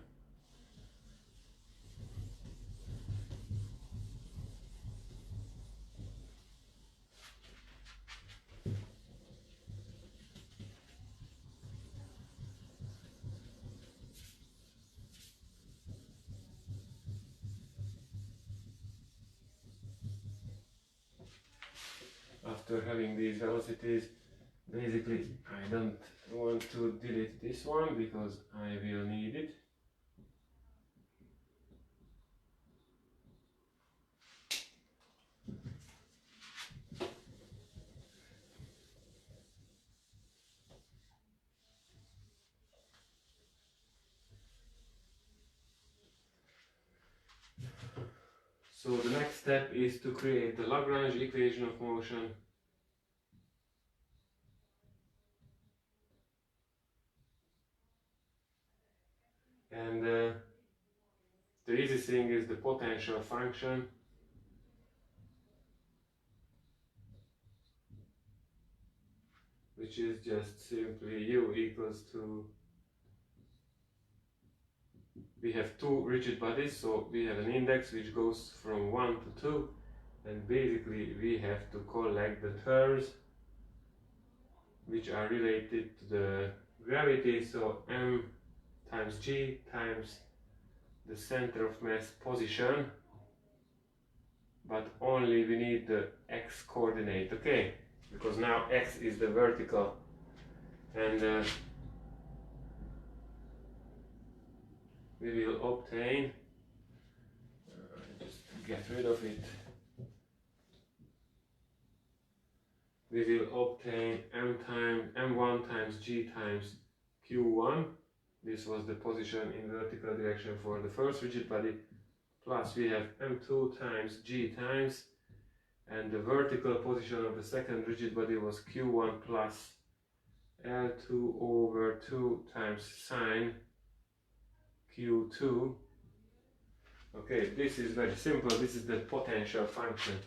S1: After having these velocities, basically I don't want to delete this one because I will need it. So the next step is to create the Lagrange equation of motion. And the easy thing is the potential function. Which is just simply u equals to, we have two rigid bodies, so we have an index which goes from 1 to 2, and basically we have to collect the terms which are related to the gravity, so m times g times the center of mass position, but only we need the x coordinate, okay? Because now x is the vertical, and we will obtain, just get rid of it, we will obtain m1 times g times q1. This was the position in vertical direction for the first rigid body, plus we have m2 times g times, and the vertical position of the second rigid body was q1 plus L2 over 2 times sine q2. Okay, this is very simple, this is the potential function.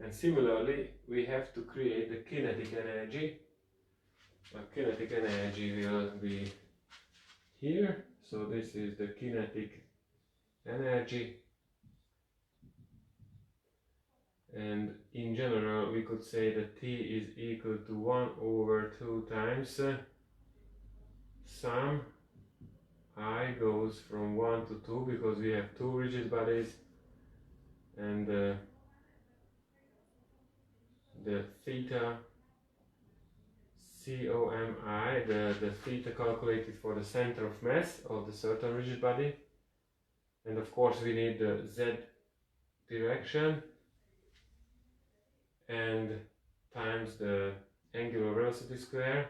S1: And similarly, we have to create the kinetic energy. The kinetic energy will be here, so this is the kinetic energy. And in general, we could say that T is equal to 1 over 2 times sum I goes from 1 to 2 because we have two rigid bodies, and the theta COMI, the theta calculated for the center of mass of the certain rigid body, and of course we need the z direction, and times the angular velocity square,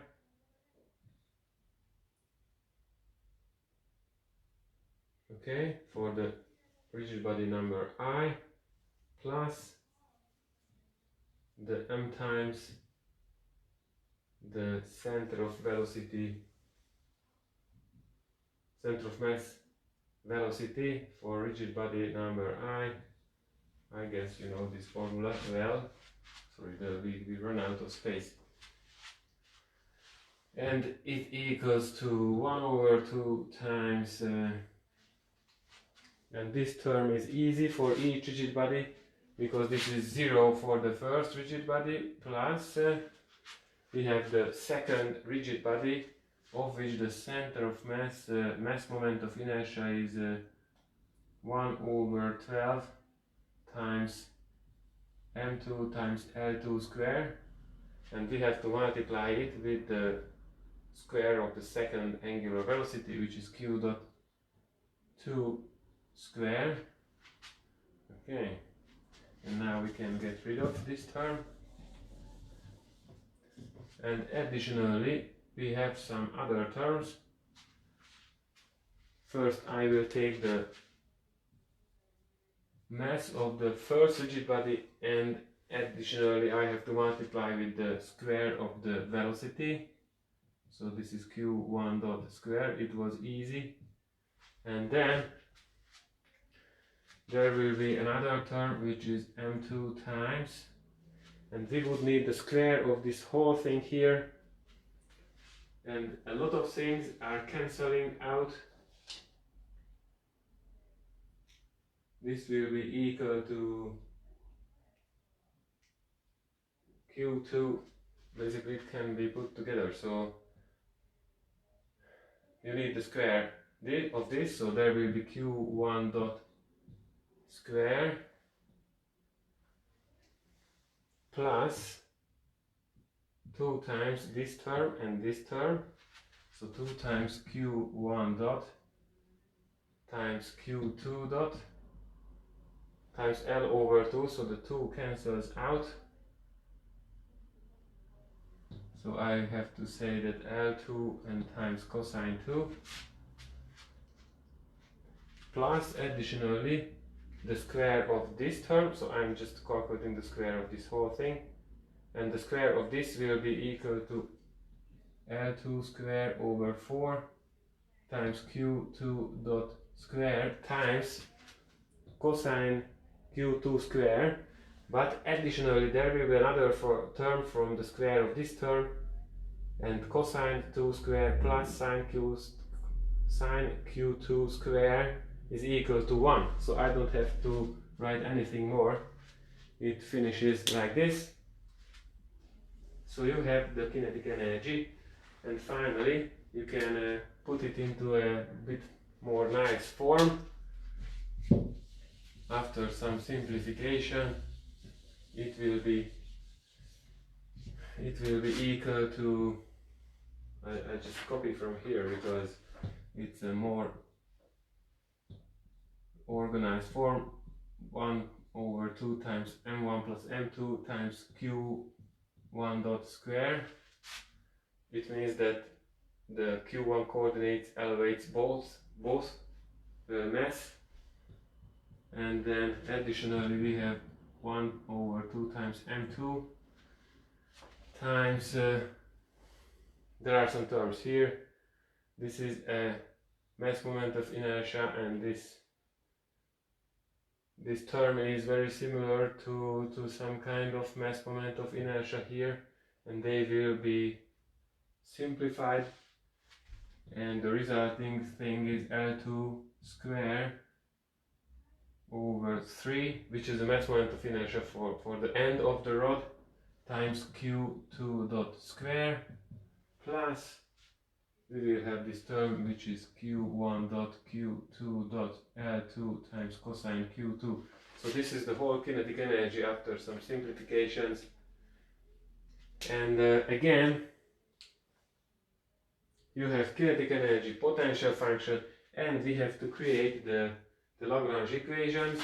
S1: okay, for the rigid body number I, plus the m times the center of velocity, center of mass velocity for rigid body number I. I guess you know this formula well. Sorry, we run out of space. And it equals to 1 over 2 times, and this term is easy for each rigid body because this is 0 for the first rigid body, plus we have the second rigid body, of which the center of mass, mass moment of inertia is 1 over 12 times m2 times L2 square, and we have to multiply it with the square of the second angular velocity, which is q dot 2 square. Okay, and now we can get rid of this term, and additionally we have some other terms. First I will take the mass of the first rigid body and additionally I have to multiply with the square of the velocity. So this is q1 dot square. It was easy. And then there will be another term which is m2 times, and we would need the square of this whole thing here, and a lot of things are cancelling out. This will be equal to q2. Basically it can be put together, so you need the square of this, so there will be q1 dot square plus 2 times this term and this term, so 2 times q1 dot times q2 dot times L over 2, so the 2 cancels out. So I have to say that L2 and times cosine 2 plus additionally the square of this term, so I'm just calculating the square of this whole thing, and the square of this will be equal to L2 square over 4 times q2 dot square times cosine q2 square, but additionally there will be another term from the square of this term, and cosine 2 square plus sine q2 square is equal to 1. So I don't have to write anything more. It finishes like this. So you have the kinetic energy, and finally you can put it into a bit more nice form. After some simplification, it will be equal to, I just copy from here because it's a more organized form, 1 over 2 times m1 plus m2 times q1 dot square. It means that the q1 coordinates elevates both mass, and then additionally we have 1 over 2 times m2 times, there are some terms here. This is a mass moment of inertia, and this term is very similar to some kind of mass moment of inertia here, and they will be simplified, and the resulting thing is L2 square over 3, which is the mass moment of inertia for the end of the rod, times q2 dot square plus we will have this term which is q1 dot q2 dot L2 times cosine q2. So this is the whole kinetic energy after some simplifications. And again, you have kinetic energy, potential function, and we have to create the Lagrange equations,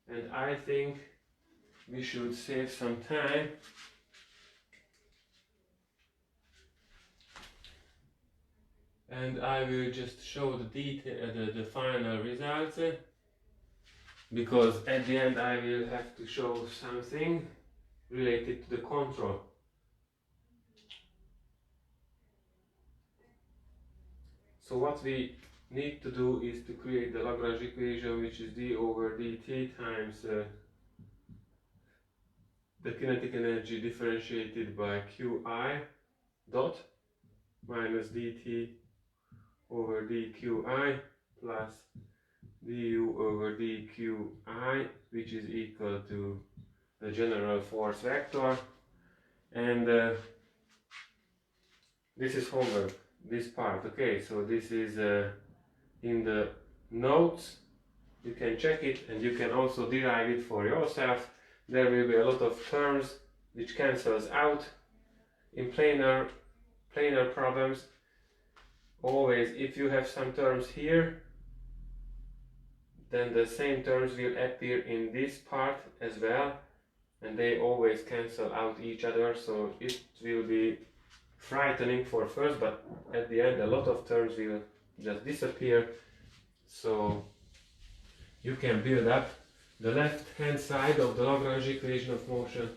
S1: and I think we should save some time. And I will just show the final results, because at the end I will have to show something related to the control. So what we need to do is to create the Lagrange equation, which is d over dt times the kinetic energy differentiated by qi dot minus dt over dqi plus du over dqi, which is equal to the general force vector. And this is homework, this part. Okay, so this is in the notes. You can check it, and you can also derive it for yourself. There will be a lot of terms which cancels out in planar problems. Always, if you have some terms here, then the same terms will appear in this part as well, and they always cancel out each other, so it will be frightening for first, but at the end a lot of terms will just disappear. So you can build up the left hand side of the Lagrange equation of motion,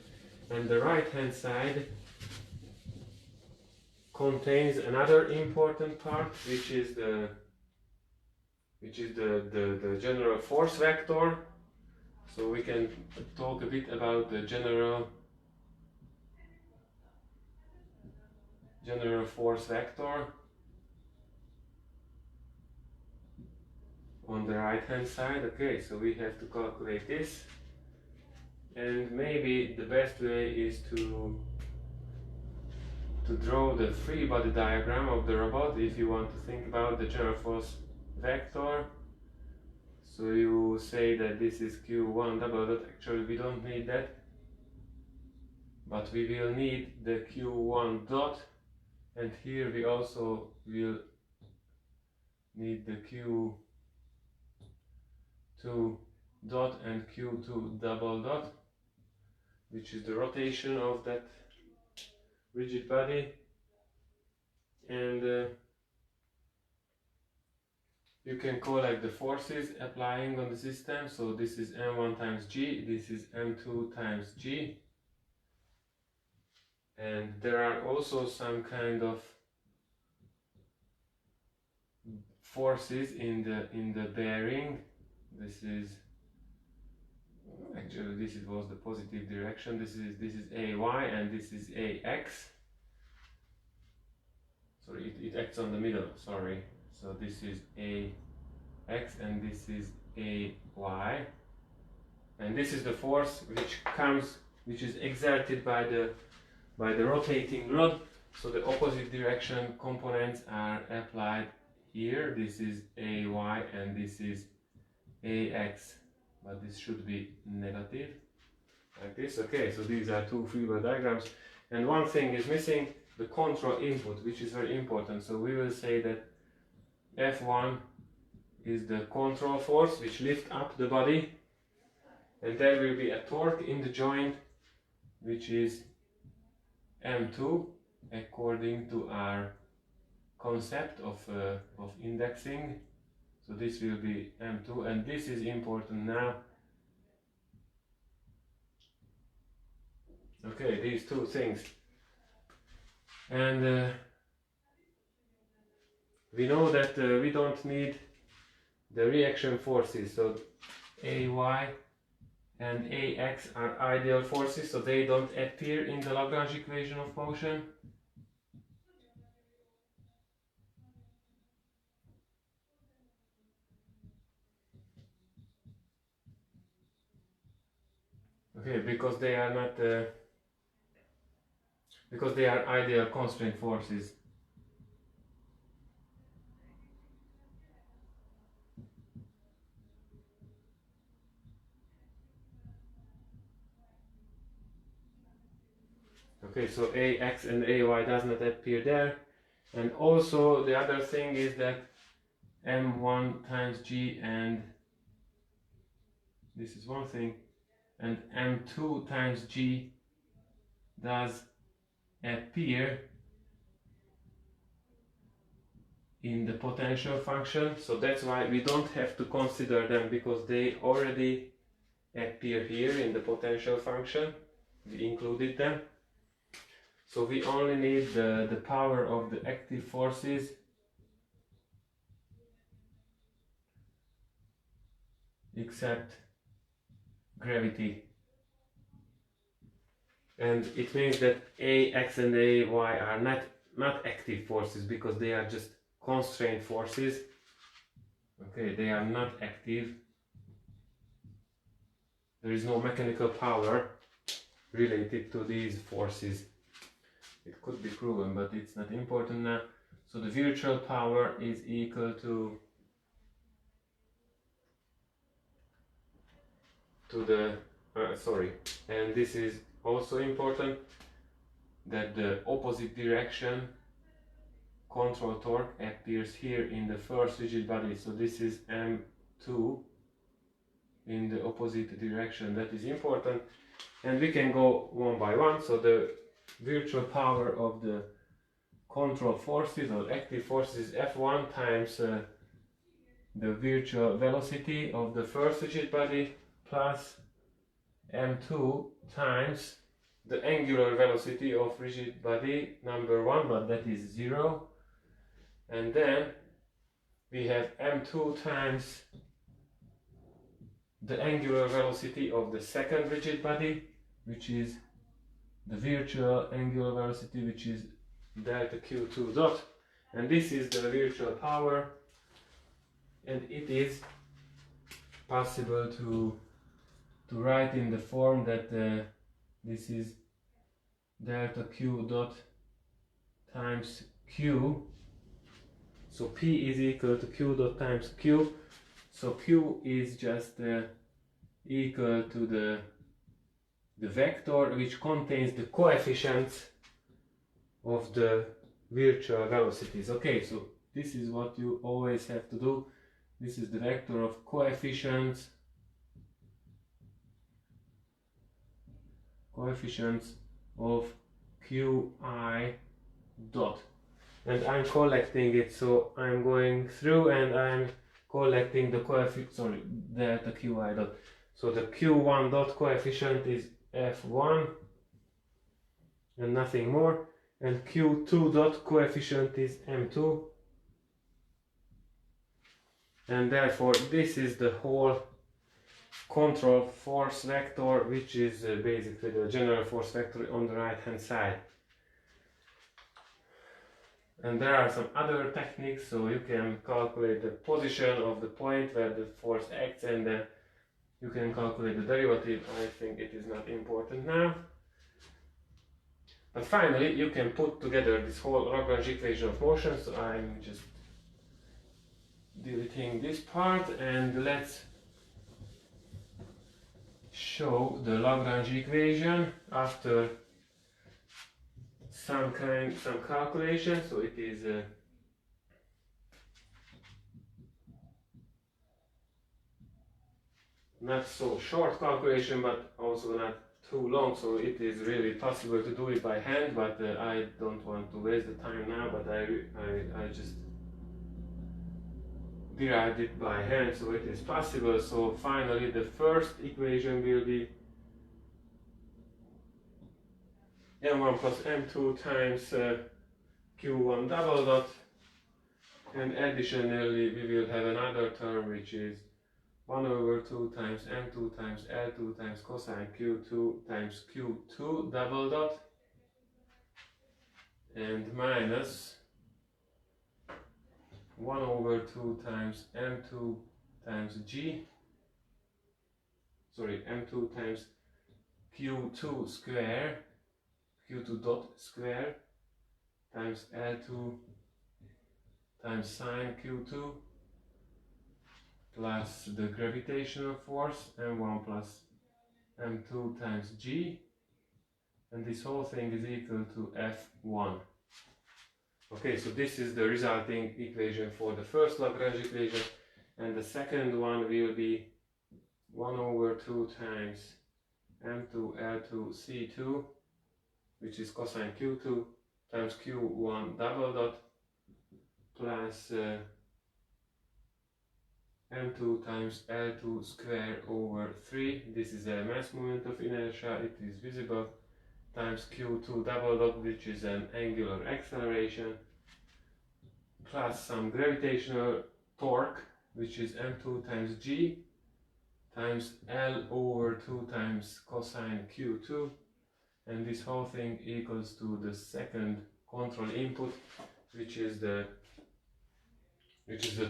S1: and the right hand side contains another important part, which is the general force vector. So we can talk a bit about the general force vector on the right hand side. Okay, so we have to calculate this, and maybe the best way is to draw the free body diagram of the robot if you want to think about the general force vector. So you say that this is Q1 double dot. Actually we don't need that, but we will need the Q1 dot, and here we also will need the Q2 dot and Q2 double dot, which is the rotation of that rigid body. And you can collect the forces applying on the system. So this is M1 times G, this is M2 times G, and there are also some kind of forces in the bearing. This is actually was the positive direction. This is AY and this is AX. Sorry, it acts on the middle. Sorry. So this is AX and this is AY, and this is the force which is exerted by the rotating rod. So the opposite direction components are applied here. This is AY and this is AX, but this should be negative, like this. Okay, so these are two free body diagrams, and one thing is missing, the control input, which is very important. So we will say that F1 is the control force which lifts up the body, and there will be a torque in the joint which is M2 according to our concept of indexing. So this will be M2, and this is important now. Okay, these two things, and we know that we don't need the reaction forces. So AY and AX are ideal forces, so they don't appear in the Lagrange equation of motion. Okay, because they are not because they are ideal constraint forces. Okay, so AX and AY does not appear there, and also the other thing is that M1 times G, and this is one thing, and M2 times G does appear in the potential function. So that's why we don't have to consider them, because they already appear here in the potential function. We included them. So we only need the power of the active forces except gravity. And it means that AX and AY are not active forces, because they are just constraint forces. Okay, they are not active. There is no mechanical power related to these forces. It could be proven, but it's not important now. So the virtual power is equal to the and this is also important, that the opposite direction control torque appears here in the first rigid body. So this is M2 in the opposite direction. That is important, and we can go one by one. So the virtual power of the control forces or active forces is F1 times the virtual velocity of the first rigid body plus m2 times the angular velocity of rigid body number 1, but that is 0, and then we have m2 times the angular velocity of the second rigid body, which is the virtual angular velocity, which is delta q2 dot, and this is the virtual power, and it is possible to write in the form that this is delta q dot times q, so p is equal to q dot times q, so q is just equal to the vector which contains the coefficients of the virtual velocities. Okay, so this is what you always have to do. This is the vector of coefficients of qi dot, and I'm collecting it, so I'm going through and I'm collecting the delta qi dot. So the q1 dot coefficient is f1 and nothing more, and q2 dot coefficient is m2, and therefore this is the whole control force vector, which is basically the general force vector on the right hand side. And there are some other techniques, so you can calculate the position of the point where the force acts, and then you can calculate the derivative. I think it is not important now. But finally, you can put together this whole Lagrange equation of motion, so I'm just deleting this part, and let's show the Lagrange equation after some calculation. So it is not so short calculation, but also not too long, so it is really possible to do it by hand, but I don't want to waste the time now, but I just derived it by hand, so it is possible. So finally the first equation will be m1 plus m2 times q1 double dot, and additionally we will have another term which is 1 over 2 times m2 times L2 times cosine q2 times q2 double dot, and minus 1 over 2 times m2 times m2 times q2 square, q2 dot square times L2 times sine q2 plus the gravitational force m1 plus m2 times g, and this whole thing is equal to f1. Okay, so this is the resulting equation for the first Lagrange equation, and the second one will be 1 over 2 times m2 L2 c2, which is cosine q2 times q1 double dot plus m2 times L2 square over 3, this is a mass moment of inertia, it is visible, times q2 double dot, which is an angular acceleration, plus some gravitational torque, which is m2 times g times L over 2 times cosine q2, and this whole thing equals to the second control input, which is the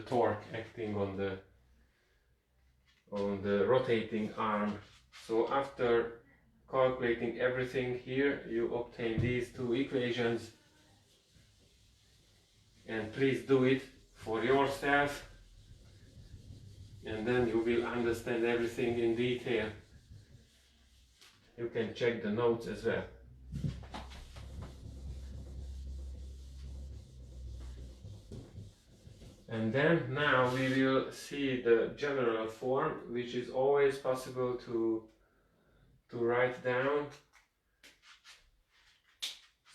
S1: torque acting on the rotating arm. So after calculating everything here, you obtain these two equations, and please do it for yourself, and then you will understand everything in detail. You can check the notes as well. And then now we will see the general form, which is always possible to write down.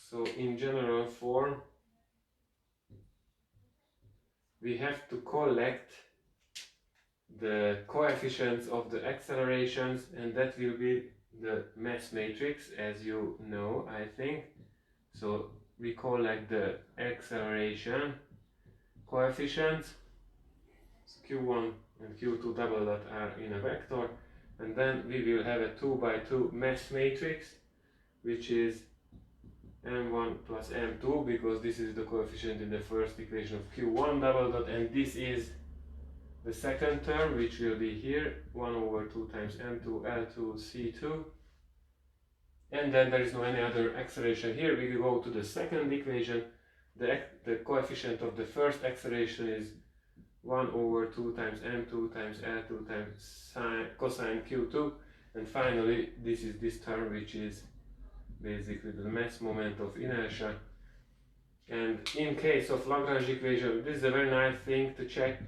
S1: So in general form, we have to collect the coefficients of the accelerations, and that will be the mass matrix, as you know, I think. So we collect the acceleration coefficients. So Q1 and Q2 double dot are in a vector, and then we will have a 2 by 2 mass matrix, which is m1 plus m2, because this is the coefficient in the first equation of Q1 double dot, and this is the second term, which will be here, 1 over 2 times m2 L2 C2. And then there is no any other acceleration here. We will go to the second equation. The coefficient of the first acceleration is 1 over 2 times m2 times L2 times cosine Q2. And finally, this is this term, which is basically the mass moment of inertia. And in case of Lagrange equation, this is a very nice thing to check.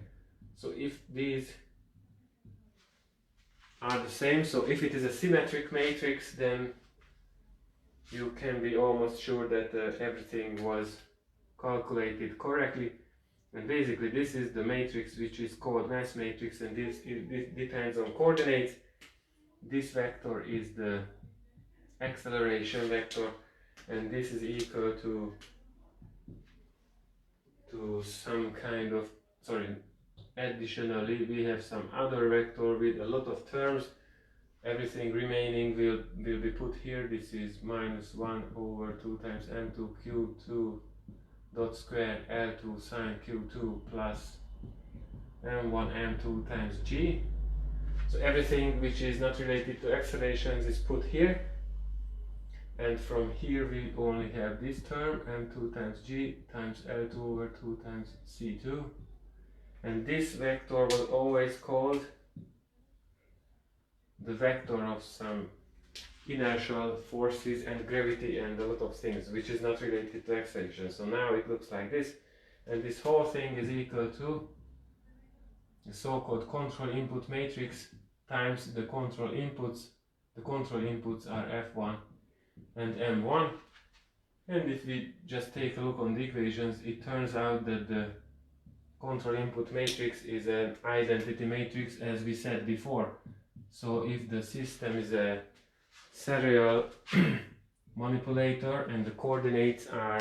S1: So if these are the same, so if it is a symmetric matrix, then you can be almost sure that everything was calculated correctly. And basically this is the matrix which is called mass matrix, and this depends on coordinates. This vector is the acceleration vector, and this is equal to some kind of, additionally we have some other vector with a lot of terms. Everything remaining will be put here. This is minus 1 over 2 times m2 q2 dot square L2 sine q2 plus m1 m2 times g. So everything which is not related to accelerations is put here, and from here we only have this term, m2 times g times L2 over 2 times c2, and this vector was always called the vector of some inertial forces and gravity and a lot of things which is not related to acceleration. So now it looks like this, and this whole thing is equal to the so-called control input matrix times the control inputs. The control inputs are F1 and M1, and if we just take a look on the equations, it turns out that the control input matrix is an identity matrix, as we said before. So if the system is a serial manipulator and the coordinates are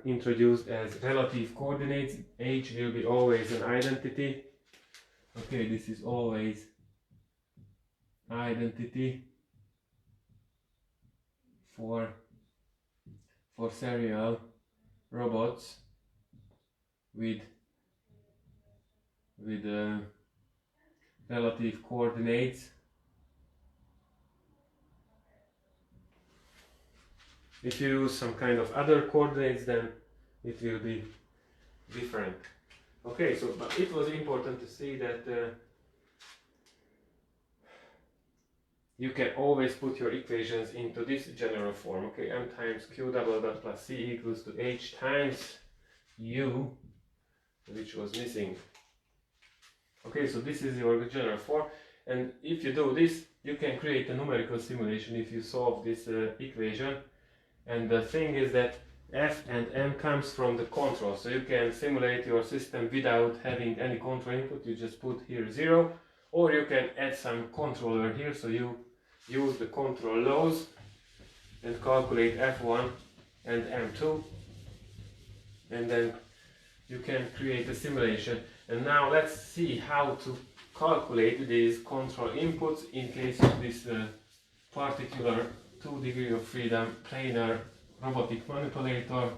S1: introduced as relative coordinates, H will be always an identity. Okay, this is always identity for serial robots with relative coordinates. If you use some kind of other coordinates, then it will be different. Okay, so but it was important to see that you can always put your equations into this general form. Okay, m times q double dot plus c equals to h times u, which was missing. Okay, so this is your general form, and if you do this, you can create a numerical simulation if you solve this equation. And the thing is that f and m comes from the control, so you can simulate your system without having any control input. You just put here 0, or you can add some controller here, so you use the control laws and calculate f1 and m2, and then you can create a simulation. And now let's see how to calculate these control inputs in case of this particular 2 degree of freedom planar robotic manipulator.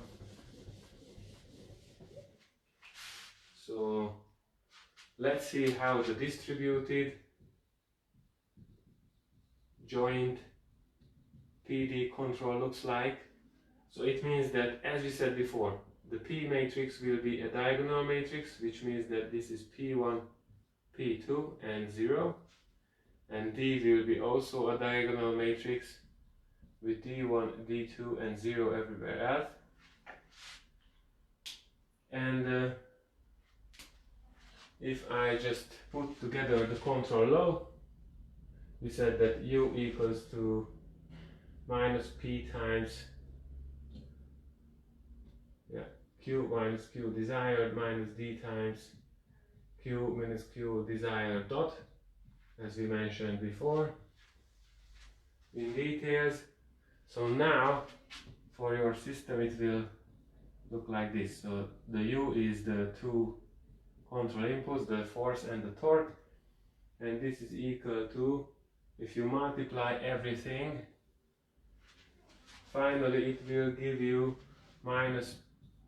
S1: So let's see how the distributed joint PD control looks like. So it means that, as we said before, the P matrix will be a diagonal matrix, which means that this is P1, P2 and 0, and D will be also a diagonal matrix with D1, D2 and 0 everywhere else. And if I just put together the control law, we said that U equals to minus P times Q minus Q desired minus D times Q minus Q desired dot, as we mentioned before in details. So now for your system it will look like this. So the U is the two control inputs, the force and the torque, and this is equal to, if you multiply everything, finally it will give you minus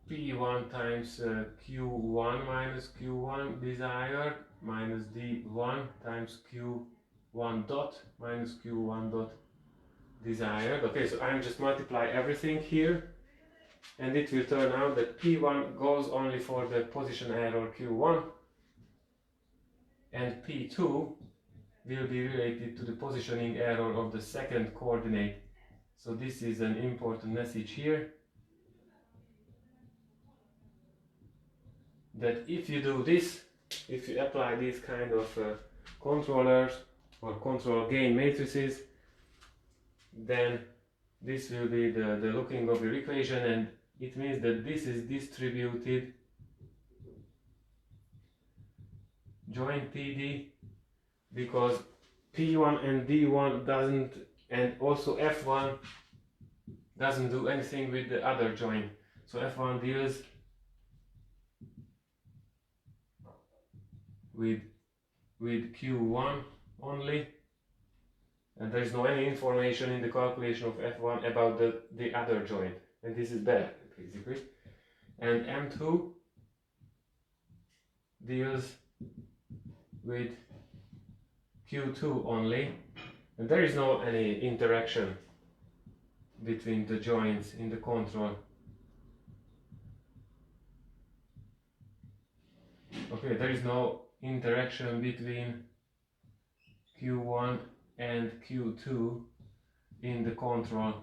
S1: P1 times Q1 minus Q1 desired minus D1 times Q1 dot minus Q1 dot desired. Okay, so I'm just multiply everything here, and it will turn out that P1 goes only for the position error Q1, and P2 will be related to the positioning error of the second coordinate. So this is an important message here, that if you do this, if you apply these kind of controllers or control gain matrices, then this will be the looking of your equation, and it means that this is distributed joint PD, because P1 and D1 doesn't, and also F1 doesn't do anything with the other joint. So F1 deals with Q1 only, and there is no any information in the calculation of F1 about the other joint, and this is bad basically. And M2 deals with Q2 only, and there is no any interaction between the joints in the control. Okay, there is no interaction between Q1 and Q2 in the control.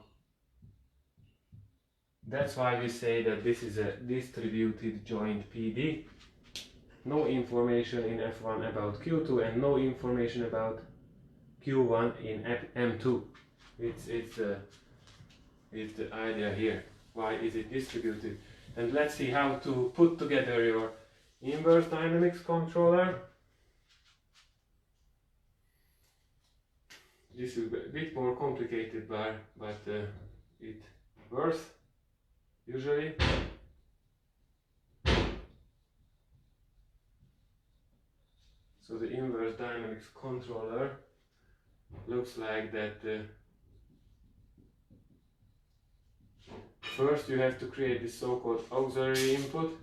S1: That's why we say that this is a distributed joint PD. No information in F1 about Q2 and no information about Q1 in M2. It's the idea here. Why is it distributed? And let's see how to put together your inverse dynamics controller. This is a bit more complicated, but it works usually. So the inverse dynamics controller looks like that. First you have to create this so-called auxiliary input.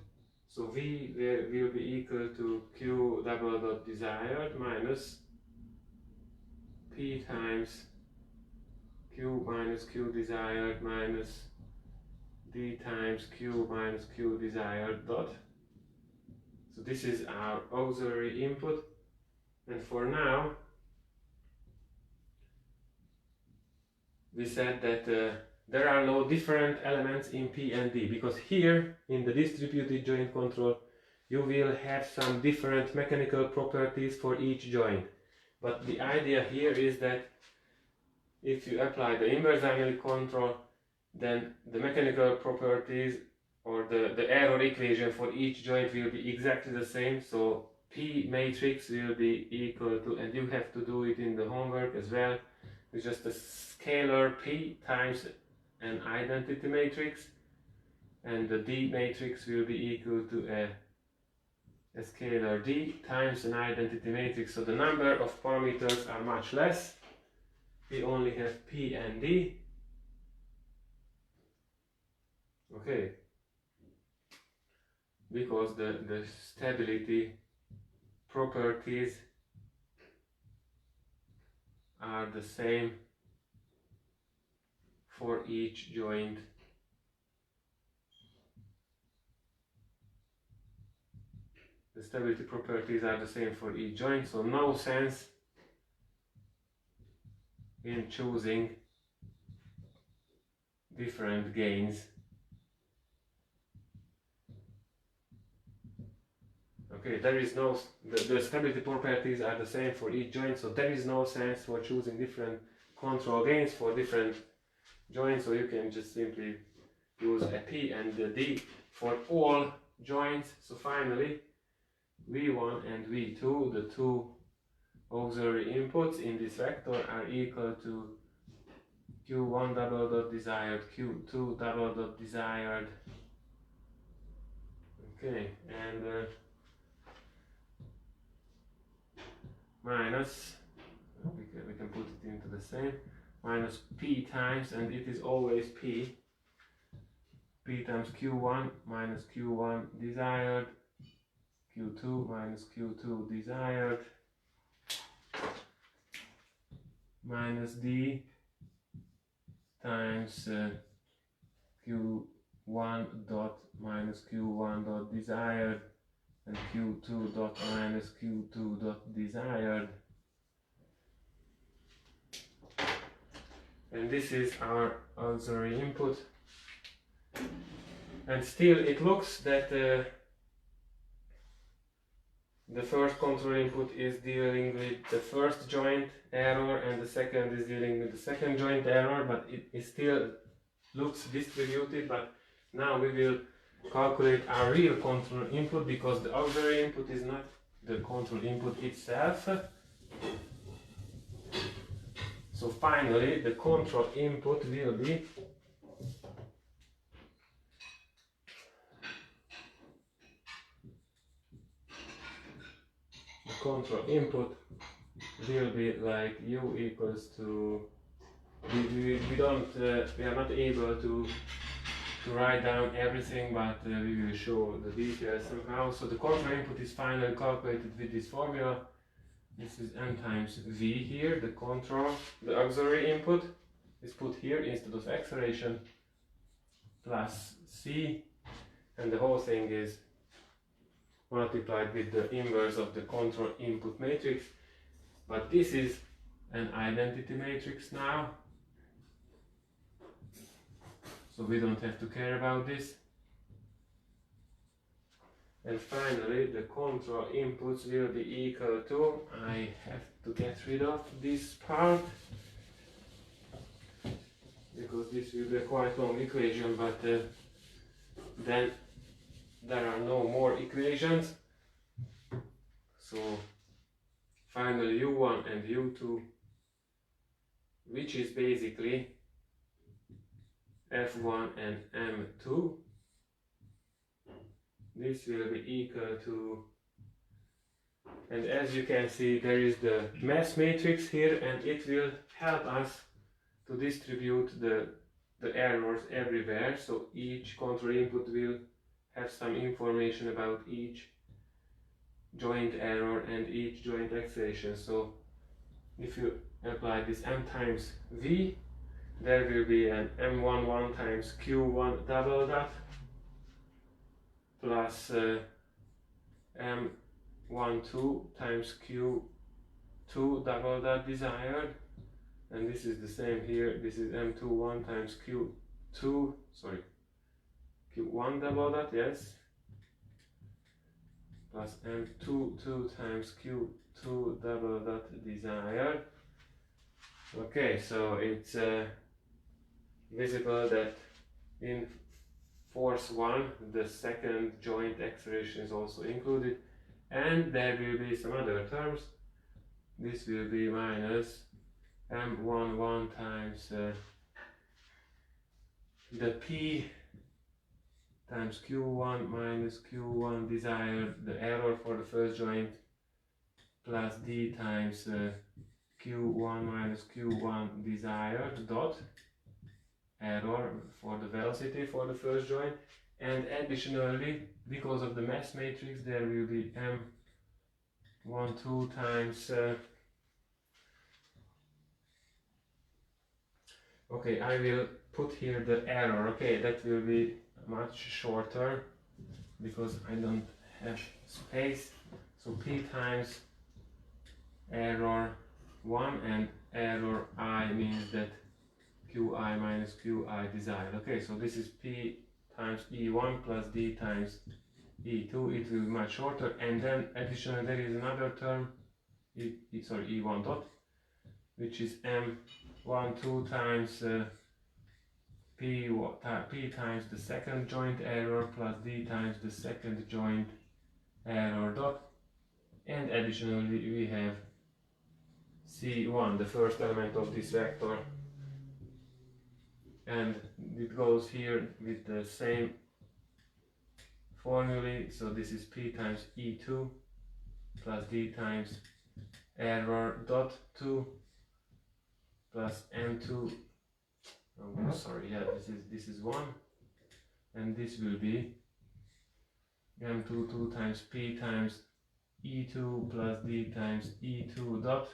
S1: So V will be equal to Q double dot desired minus P times Q minus Q desired minus D times Q minus Q desired dot. So this is our auxiliary input, and for now we said that there are no different elements in P and D, because here in the distributed joint control you will have some different mechanical properties for each joint. But the idea here is that if you apply the inverse dynamic control, then the mechanical properties or the error equation for each joint will be exactly the same. So P matrix will be equal to, and you have to do it in the homework as well, it's just a scalar P times an identity matrix, and the D matrix will be equal to a scalar D times an identity matrix. So the number of parameters are much less. We only have P and D. Okay, because the stability properties are the same for each joint. The stability properties are the same for each joint, so no sense in choosing different gains. Okay, there is no, the stability properties are the same for each joint, so there is no sense for choosing different control gains for different joints, so you can just simply use a P and a D for all joints. So finally V1 and V2, the two auxiliary inputs in this vector, are equal to Q1 double dot desired, Q2 double dot desired. Okay, and minus, we can put it into the same, minus P times, and it is always P times Q1 minus Q1 desired, Q2 minus Q2 desired, minus D times Q1 dot minus Q1 dot desired, and Q2 dot minus Q2 dot desired. And this is our auxiliary input. And still it looks that the first control input is dealing with the first joint error and the second is dealing with the second joint error, but it still looks distributed. But now we will calculate our real control input, because the auxiliary input is not the control input itself. So finally the control input will be like U equals to, we are not able to write down everything, but we will show the details somehow. So the control input is finally calculated with this formula. This is M times V here, the auxiliary input is put here instead of acceleration, plus C, and the whole thing is multiplied with the inverse of the control input matrix. But this is an identity matrix now, so we don't have to care about this. And finally the control inputs will be equal to, I have to get rid of this part because this will be a quite long equation, but then there are no more equations. So finally U1 and U2, which is basically F1 and M2, this will be equal to, and as you can see there is the mass matrix here, and it will help us to distribute the errors everywhere. So each control input will have some information about each joint error and each joint acceleration. So if you apply this M times V, there will be an M11 times Q1 double dot plus M12 times Q2 double dot desired, and this is the same here. This is M21 times Q1 double dot, yes, plus M22 times Q2 double dot desired. Okay, so it's visible that in force 1 the second joint acceleration is also included, and there will be some other terms. This will be minus M11 times the P times Q1 minus Q1 desired, the error for the first joint, plus D times Q1 minus Q1 desired dot error for the velocity for the first joint. And additionally, because of the mass matrix, there will be M12 times okay, I will put here the error. Okay, that will be much shorter because I don't have space. So P times error 1, and error I means that Qi minus Qi desired. Okay, so this is P times E1 plus D times E2. It will be much shorter, and then additionally there is another term, E1 dot, which is M12 times P times the second joint error plus D times the second joint error dot. and additionally we have C1, the first element of this vector, and it goes here with the same formulae. So this is P times E2 plus D times error dot 2 plus M2. Oh, sorry, yeah, this is 1, and this will be M2 2 times P times E2 plus D times E2 dot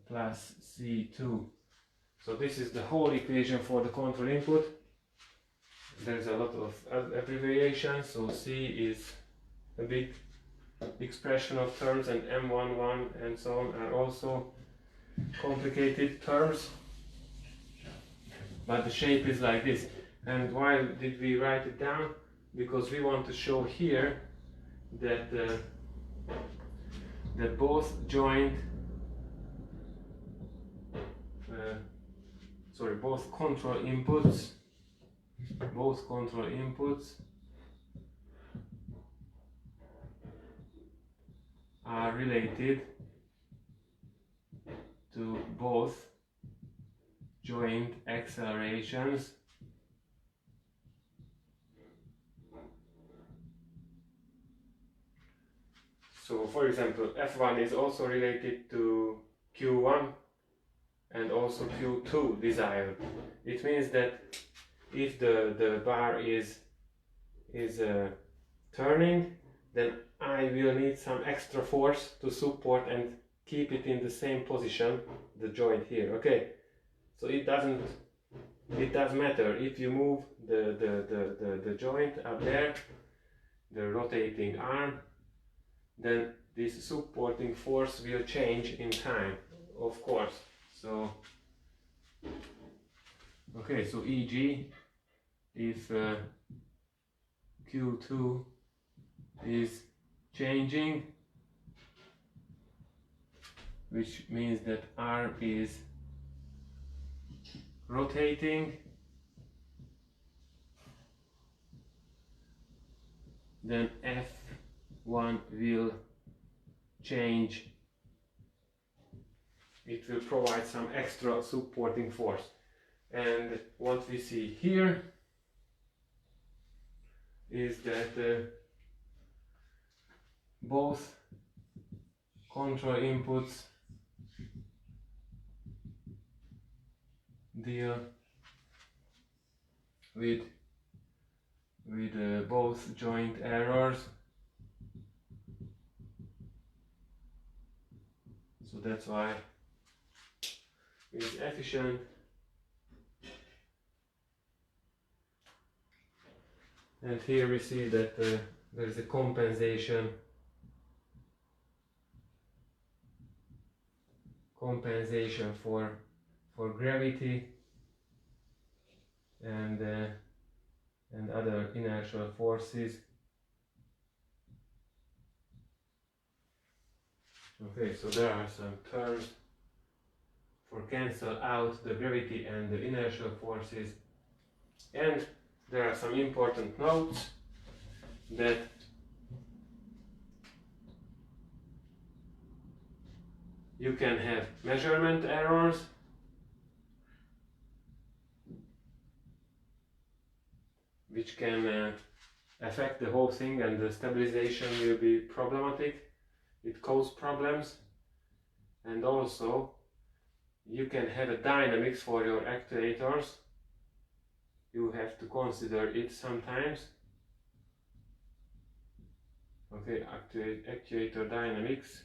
S1: plus C2. So this is the whole equation for the control input. There's a lot of abbreviations, so C is a big expression of terms, and M11 and so on are also complicated terms, but the shape is like this. And why did we write it down? Because we want to show here that that both control inputs are related to both joint accelerations So for example, F1 is also related to Q1 and also Q2 desired. It means that if the bar is turning, then I will need some extra force to support and keep it in the same position, the joint here. Okay, so it does matter if you move the joint up there, the rotating arm, then this supporting force will change in time, of course. So okay, so e.g. if Q2 is changing, which means that arm is rotating, then F1 will change. It will provide some extra supporting force. And what we see here is that both control inputs deal with both joint errors. So that's why it's efficient. And here we see that there is a compensation for gravity and other inertial forces. Okay, so there are some terms for cancel out the gravity and the inertial forces, and there are some important notes that you can have measurement errors, which can affect the whole thing, and the stabilization will be problematic. It causes problems. And also you can have a dynamics for your actuators. You have to consider it sometimes. Okay, actuator dynamics,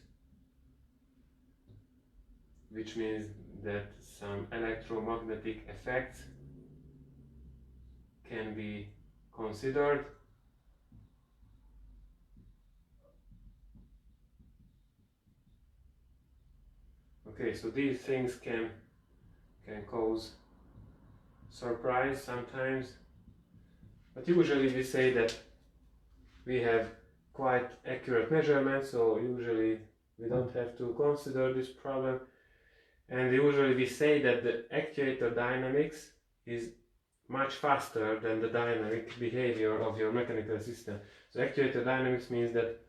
S1: which means that some electromagnetic effects can be considered. Okay, so these things can cause surprise sometimes, but usually we say that we have quite accurate measurements, so usually we don't have to consider this problem. And usually we say that the actuator dynamics is much faster than the dynamic behavior of your mechanical system. So actuator dynamics means that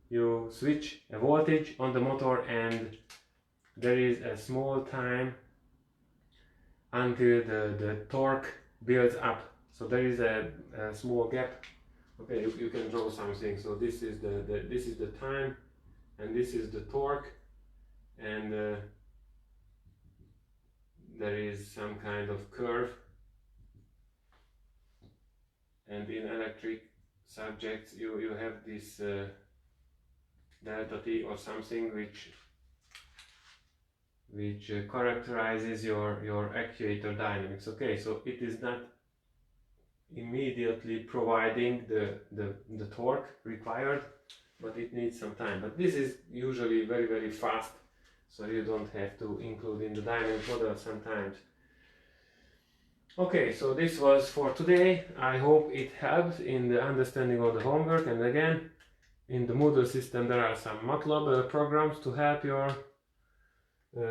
S1: you switch a voltage on the motor, and there is a small time until the torque builds up. So there is a small gap. Okay, you can draw something. So this is this is the time, and this is the torque, and there is some kind of curve. And in electric subjects, you have this delta T or something which characterizes your actuator dynamics. Okay, so it is not immediately providing the torque required, but it needs some time. But this is usually very fast, so you don't have to include in the dynamic model sometimes. Okay, so this was for today. I hope it helped in the understanding of the homework. And again, in the Moodle system there are some MATLAB programs to help your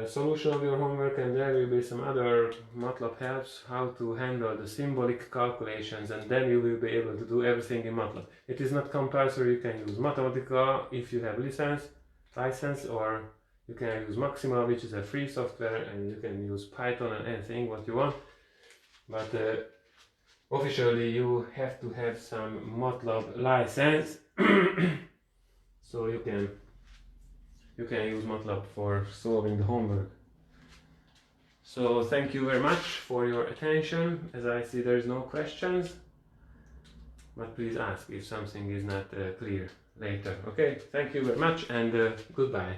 S1: solution of your homework, and there will be some other MATLAB helps how to handle the symbolic calculations, and then you will be able to do everything in MATLAB. It is not compulsory. You can use Mathematica if you have license, or you can use Maxima, which is a free software, and you can use Python and anything what you want. But officially you have to have some MATLAB license, so you can use MATLAB for solving the homework. So thank you very much for your attention. As I see, there is no questions, but please ask if something is not clear later. Okay, thank you very much, and goodbye.